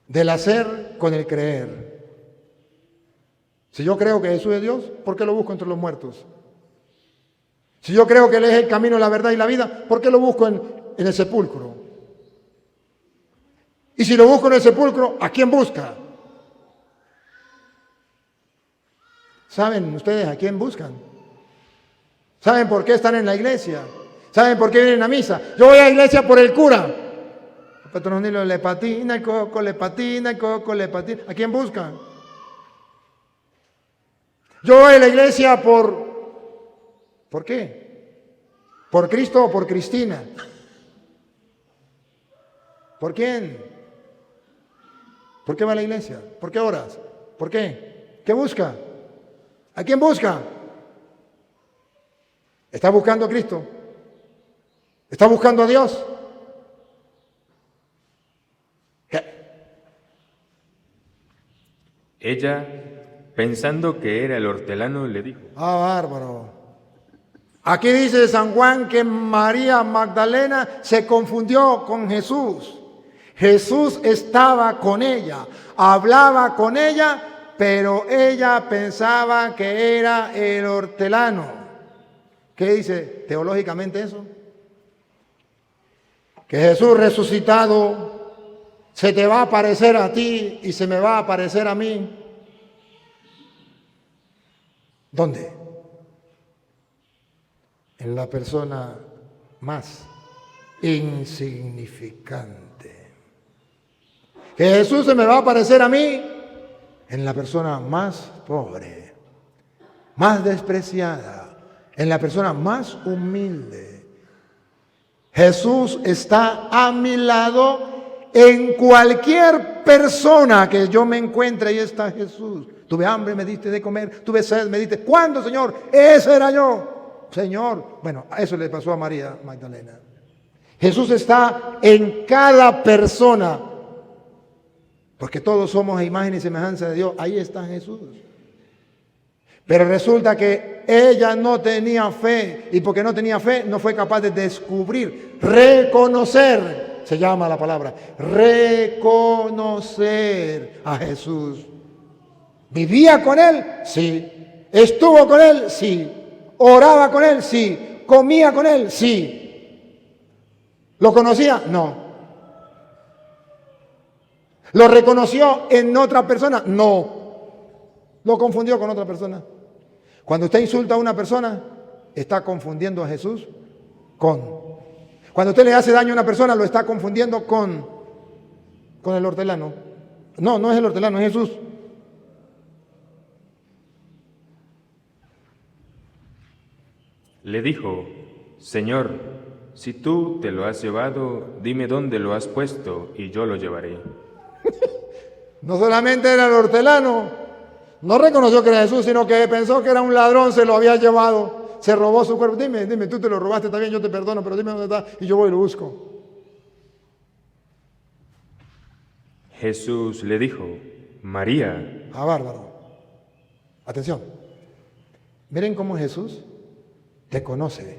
del hacer con el creer. Si yo creo que Jesús es Dios, ¿por qué lo busco entre los muertos? Si yo creo que Él es el camino, la verdad y la vida, ¿por qué lo busco en el sepulcro? Y si lo busco en el sepulcro, ¿a quién busca? ¿Saben ustedes a quién buscan? ¿Saben por qué están en la iglesia? ¿Saben por qué vienen a misa? Yo voy a la iglesia por el cura. El Petronilo le patina, el coco le patina, el coco le patina. ¿A quién buscan? Yo voy a la iglesia ¿por qué? ¿Por Cristo o por Cristina? ¿Por quién? ¿Por qué va a la iglesia? ¿Por qué oras? ¿Por qué? ¿Qué busca? ¿A quién busca? ¿Está buscando a Cristo? ¿Está buscando a Dios? ¿Qué? Ella, pensando que era el hortelano, le dijo: Bárbaro. Aquí dice San Juan que María Magdalena se confundió con Jesús. Jesús estaba con ella, hablaba con ella, pero ella pensaba que era el hortelano. ¿Qué dice teológicamente eso? Que Jesús resucitado se te va a aparecer a ti y se me va a aparecer a mí. ¿Dónde? En la persona más insignificante. Que Jesús se me va a aparecer a mí en la persona más pobre, más despreciada, en la persona más humilde. Jesús está a mi lado en cualquier persona que yo me encuentre, ahí está Jesús. Tuve hambre, me diste de comer, tuve sed, me diste. ¿Cuándo, Señor? Ese era yo, Señor. Bueno, a eso le pasó a María Magdalena. Jesús está en cada persona, porque todos somos a imagen y semejanza de Dios. Ahí está Jesús. Pero resulta que ella no tenía fe, y porque no tenía fe no fue capaz de descubrir, reconocer, se llama la palabra, reconocer a Jesús. ¿Vivía con Él? Sí. ¿Estuvo con Él? Sí. ¿Oraba con Él? Sí. ¿Comía con Él? Sí. ¿Lo conocía? No. ¿Lo reconoció en otra persona? No. ¿Lo confundió con otra persona? Cuando usted insulta a una persona, está confundiendo a Jesús con. Cuando usted le hace daño a una persona, lo está confundiendo con el hortelano. No, no es el hortelano, es Jesús. Le dijo: Señor, si tú te lo has llevado, dime dónde lo has puesto y yo lo llevaré. No solamente era el hortelano, no reconoció que era Jesús, sino que pensó que era un ladrón, se lo había llevado, se robó su cuerpo. Dime, tú te lo robaste, está bien, yo te perdono, pero dime dónde está y yo voy y lo busco. Jesús le dijo: María. Bárbaro. Atención. Miren cómo Jesús te conoce,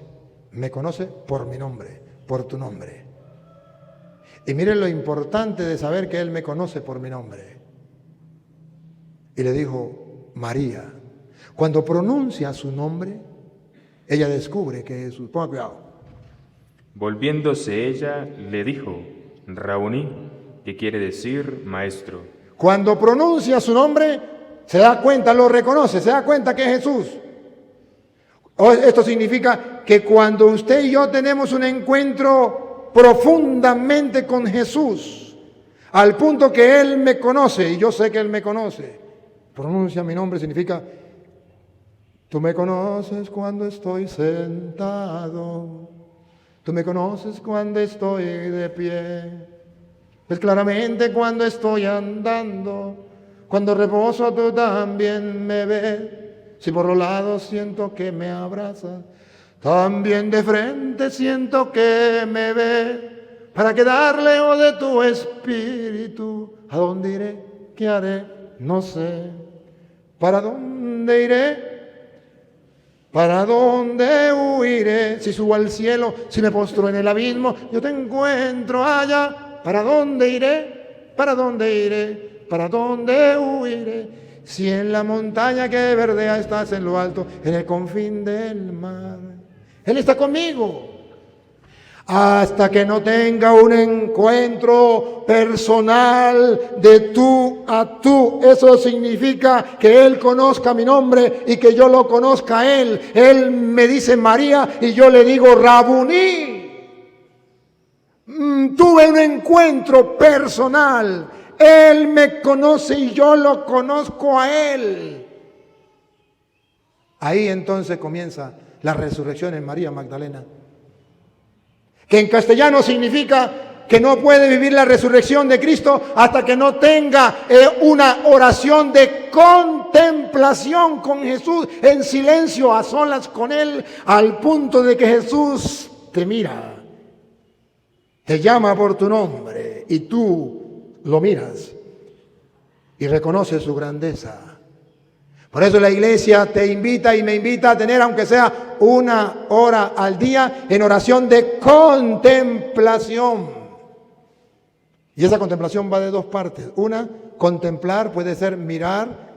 me conoce por mi nombre, por tu nombre. Y miren lo importante de saber que Él me conoce por mi nombre. Y le dijo, María. Cuando pronuncia su nombre, ella descubre que es Jesús. Ponga cuidado. Volviéndose ella, le dijo: Rabuní, que quiere decir maestro. Cuando pronuncia su nombre, se da cuenta, lo reconoce, se da cuenta que es Jesús. Esto significa que cuando usted y yo tenemos un encuentro profundamente con Jesús, al punto que Él me conoce, y yo sé que Él me conoce, pronuncia mi nombre, significa, tú me conoces cuando estoy sentado, tú me conoces cuando estoy de pie, ves claramente cuando estoy andando, cuando reposo tú también me ves. Si por los lados siento que me abraza, también de frente siento que me ve. ¿Para quedar lejos de tu espíritu? ¿A dónde iré? ¿Qué haré? No sé. ¿Para dónde iré? ¿Para dónde huiré? Si subo al cielo, si me postro en el abismo, yo te encuentro allá. ¿Para dónde iré? ¿Para dónde iré? ¿Para dónde huiré? Si en la montaña que verdea estás en lo alto, en el confín del mar, Él está conmigo. Hasta que no tenga un encuentro personal de tú a tú. Eso significa que Él conozca mi nombre y que yo lo conozca a Él. Él me dice María y yo le digo Rabuní. Tuve un encuentro personal. Él me conoce y yo lo conozco a Él. Ahí entonces comienza la resurrección en María Magdalena, que en castellano significa que no puede vivir la resurrección de Cristo hasta que no tenga una oración de contemplación con Jesús, en silencio, a solas con Él, al punto de que Jesús te mira, te llama por tu nombre y tú lo miras y reconoces su grandeza. Por eso la iglesia te invita y me invita a tener, aunque sea 1 hora al día, en oración de contemplación. Y esa contemplación va de 2 partes. Una, contemplar puede ser mirar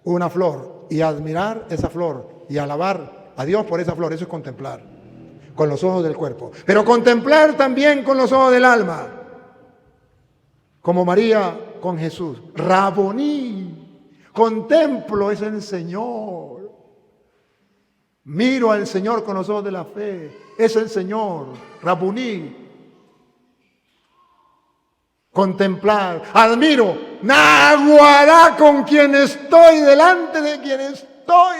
una flor y admirar esa flor y alabar a Dios por esa flor. Eso es contemplar, con los ojos del cuerpo. Pero contemplar también con los ojos del alma, como María con Jesús. Rabuní. Contemplo es el Señor. Miro al Señor con los ojos de la fe. Es el Señor. Rabuní. Contemplar. Admiro. Naguará, con quien estoy, delante de quien estoy.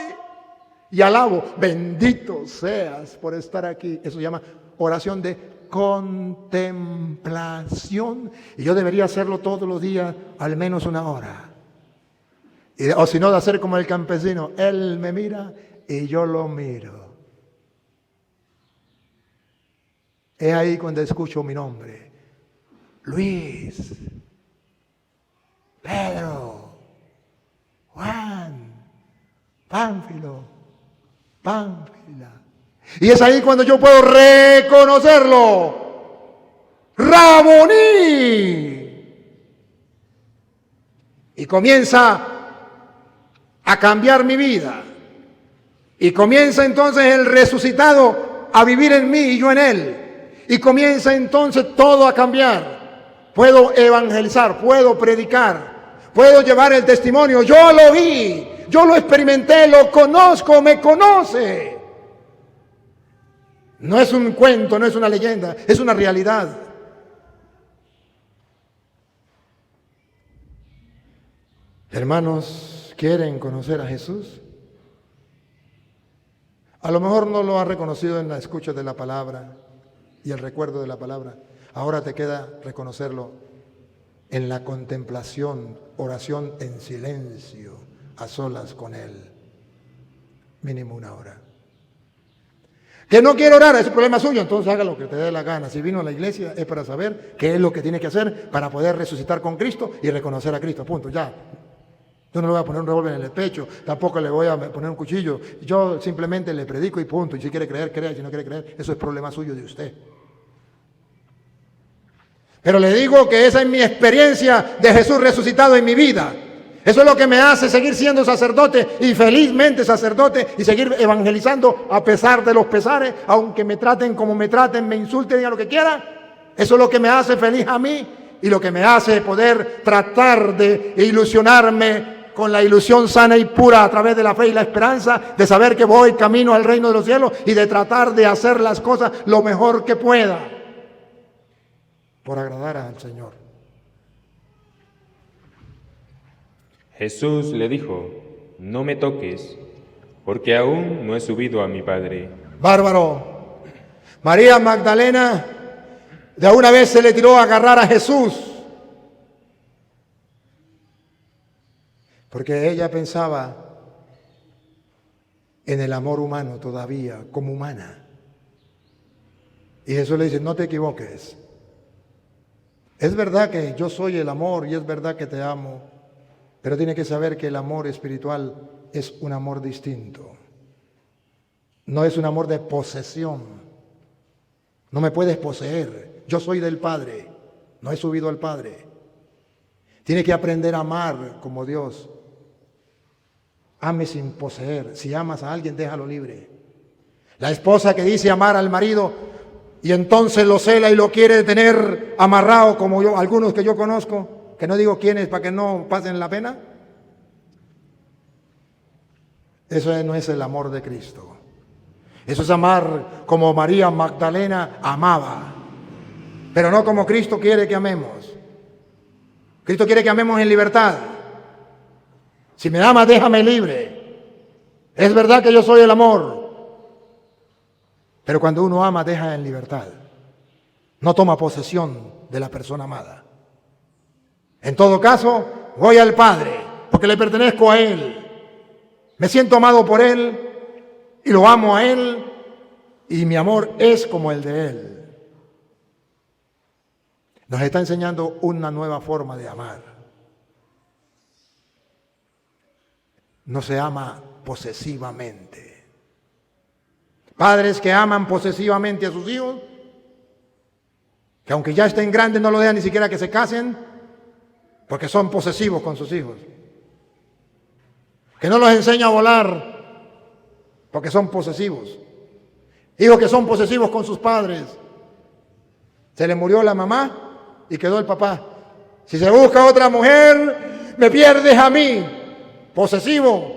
Y alabo. Bendito seas por estar aquí. Eso se llama oración de contemplación. Y yo debería hacerlo todos los días, al menos 1 hora. O si no, de hacer como el campesino. Él me mira y yo lo miro. Es ahí cuando escucho mi nombre. Luis, Pedro, Juan, Pánfilo, Pánfila. Y es ahí cuando yo puedo reconocerlo. Rabuní. Y comienza a cambiar mi vida. Y comienza entonces el resucitado a vivir en mí y yo en Él. Y comienza entonces todo a cambiar. Puedo evangelizar, puedo predicar, puedo llevar el testimonio. Yo lo vi, yo lo experimenté, lo conozco, me conoce. No es un cuento, no es una leyenda, es una realidad. Hermanos, ¿quieren conocer a Jesús? A lo mejor no lo has reconocido en la escucha de la palabra y el recuerdo de la palabra. Ahora te queda reconocerlo en la contemplación, oración en silencio, a solas con Él. Mínimo 1 hora. Que no quiere orar, es el problema suyo, entonces haga lo que te dé la gana. Si vino a la iglesia es para saber qué es lo que tiene que hacer para poder resucitar con Cristo y reconocer a Cristo. Punto, ya. Yo no le voy a poner un revólver en el pecho, tampoco le voy a poner un cuchillo. Yo simplemente le predico y punto. Y si quiere creer, crea. Si no quiere creer, eso es problema suyo de usted. Pero le digo que esa es mi experiencia de Jesús resucitado en mi vida. Eso es lo que me hace seguir siendo sacerdote y felizmente sacerdote y seguir evangelizando a pesar de los pesares, aunque me traten como me traten, me insulten, digan lo que quieran. Eso es lo que me hace feliz a mí y lo que me hace poder tratar de ilusionarme con la ilusión sana y pura a través de la fe y la esperanza de saber que voy camino al reino de los cielos y de tratar de hacer las cosas lo mejor que pueda por agradar al Señor. Jesús le dijo: no me toques, porque aún no he subido a mi Padre. Bárbaro. María Magdalena de una vez se le tiró a agarrar a Jesús, porque ella pensaba en el amor humano todavía, como humana. Y Jesús le dice: no te equivoques. Es verdad que yo soy el amor y es verdad que te amo, pero tienes que saber que el amor espiritual es un amor distinto. No es un amor de posesión. No me puedes poseer. Yo soy del Padre, no he subido al Padre. Tienes que aprender a amar como Dios. Ame sin poseer. Si amas a alguien, déjalo libre. La esposa que dice amar al marido y entonces lo cela y lo quiere tener amarrado, como yo, algunos que yo conozco, que no digo quiénes para que no pasen la pena. Eso no es el amor de Cristo. Eso es amar como María Magdalena amaba, pero no como Cristo quiere que amemos. Cristo quiere que amemos en libertad. Si me amas, déjame libre. Es verdad que yo soy el amor, pero cuando uno ama, deja en libertad. No toma posesión de la persona amada. En todo caso, voy al Padre, porque le pertenezco a Él. Me siento amado por Él y lo amo a Él, y mi amor es como el de Él. Nos está enseñando una nueva forma de amar. No se ama posesivamente. Padres que aman posesivamente a sus hijos, que aunque ya estén grandes no lo dejan ni siquiera que se casen, porque son posesivos con sus hijos. Que no los enseña a volar, porque son posesivos. Hijos que son posesivos con sus padres. Se le murió la mamá y quedó el papá. Si se busca otra mujer, me pierdes a mí. Posesivo.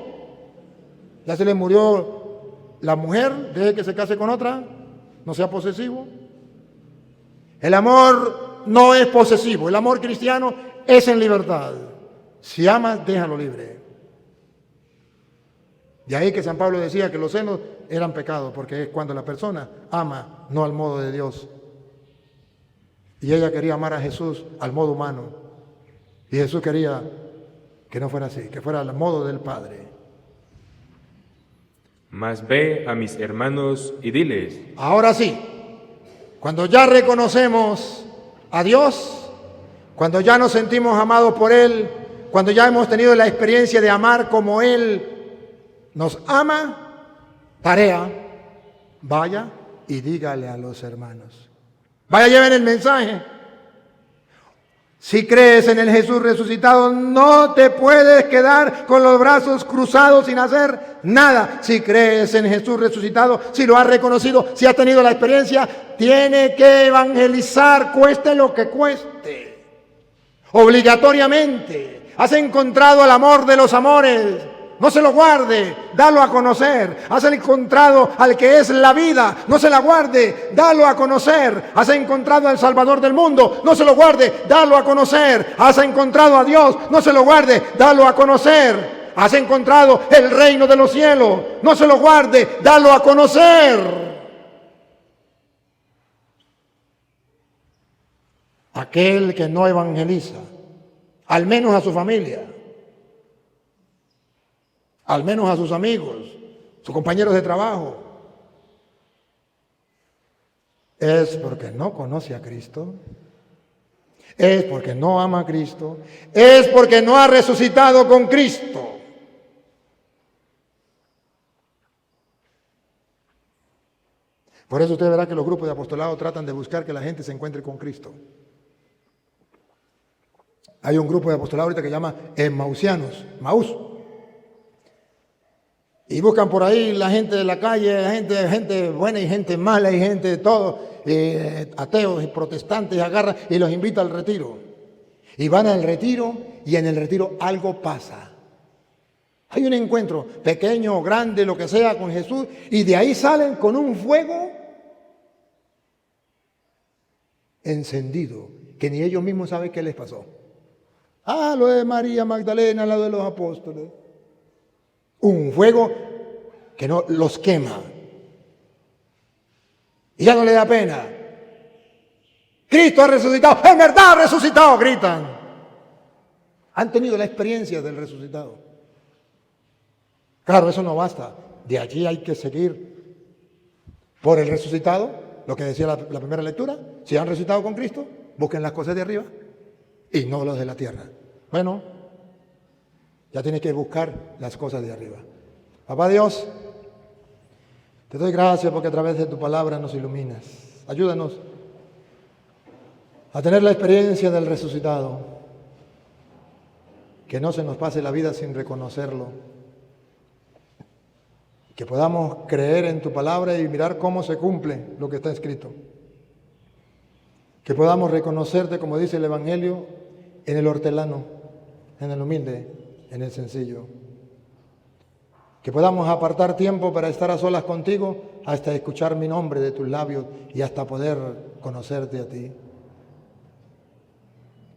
Ya se le murió la mujer, deje que se case con otra, no sea posesivo. El amor no es posesivo, el amor cristiano es en libertad. Si amas, déjalo libre. De ahí que San Pablo decía que los celos eran pecados, porque es cuando la persona ama, no al modo de Dios. Y ella quería amar a Jesús al modo humano. Y Jesús quería que no fuera así, que fuera al modo del Padre. Mas ve a mis hermanos y diles. Ahora sí, cuando ya reconocemos a Dios, cuando ya nos sentimos amados por Él, cuando ya hemos tenido la experiencia de amar como Él nos ama, tarea, vaya y dígale a los hermanos. Vaya, lleven el mensaje. Si crees en el Jesús resucitado, no te puedes quedar con los brazos cruzados sin hacer nada. Si crees en Jesús resucitado, si lo has reconocido, si has tenido la experiencia, tiene que evangelizar, cueste lo que cueste. Obligatoriamente. Has encontrado el amor de los amores. No se lo guarde, dalo a conocer. Has encontrado al que es la vida, no se la guarde, dalo a conocer. Has encontrado al Salvador del mundo, no se lo guarde, dalo a conocer. Has encontrado a Dios, no se lo guarde, dalo a conocer. Has encontrado el reino de los cielos, no se lo guarde, dalo a conocer. Aquel que no evangeliza, al menos a su familia, al menos a sus amigos, sus compañeros de trabajo, es porque no conoce a Cristo, es porque no ama a Cristo, es porque no ha resucitado con Cristo. Por eso usted verá que los grupos de apostolado tratan de buscar que la gente se encuentre con Cristo. Hay un grupo de apostolado ahorita que se llama Emmausianos, Maús. Y buscan por ahí la gente de la calle, gente buena y gente mala y gente de todo, ateos y protestantes, agarran y los invita al retiro. Y van al retiro y en el retiro algo pasa. Hay un encuentro pequeño o grande, lo que sea, con Jesús, y de ahí salen con un fuego encendido, que ni ellos mismos saben qué les pasó. Ah, lo de María Magdalena, lo de los apóstoles. Un fuego que no los quema. Y ya no le da pena. Cristo ha resucitado. ¡En verdad ha resucitado! Gritan. Han tenido la experiencia del resucitado. Claro, eso no basta. De allí hay que seguir por el resucitado. Lo que decía la primera lectura. Si han resucitado con Cristo, busquen las cosas de arriba y no los de la tierra. Bueno, ya tienes que buscar las cosas de arriba. Papá Dios, te doy gracias porque a través de tu palabra nos iluminas. Ayúdanos a tener la experiencia del resucitado. Que no se nos pase la vida sin reconocerlo. Que podamos creer en tu palabra y mirar cómo se cumple lo que está escrito. Que podamos reconocerte, como dice el Evangelio, en el hortelano, en el humilde, en el sencillo. Que podamos apartar tiempo para estar a solas contigo hasta escuchar mi nombre de tus labios y hasta poder conocerte a ti.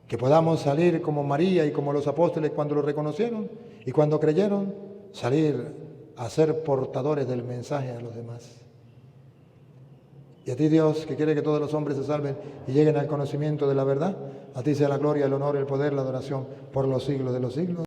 Que podamos salir como María y como los apóstoles cuando lo reconocieron y cuando creyeron, salir a ser portadores del mensaje a los demás. Y a ti, Dios, que quiere que todos los hombres se salven y lleguen al conocimiento de la verdad, a ti sea la gloria, el honor, el poder, la adoración por los siglos de los siglos.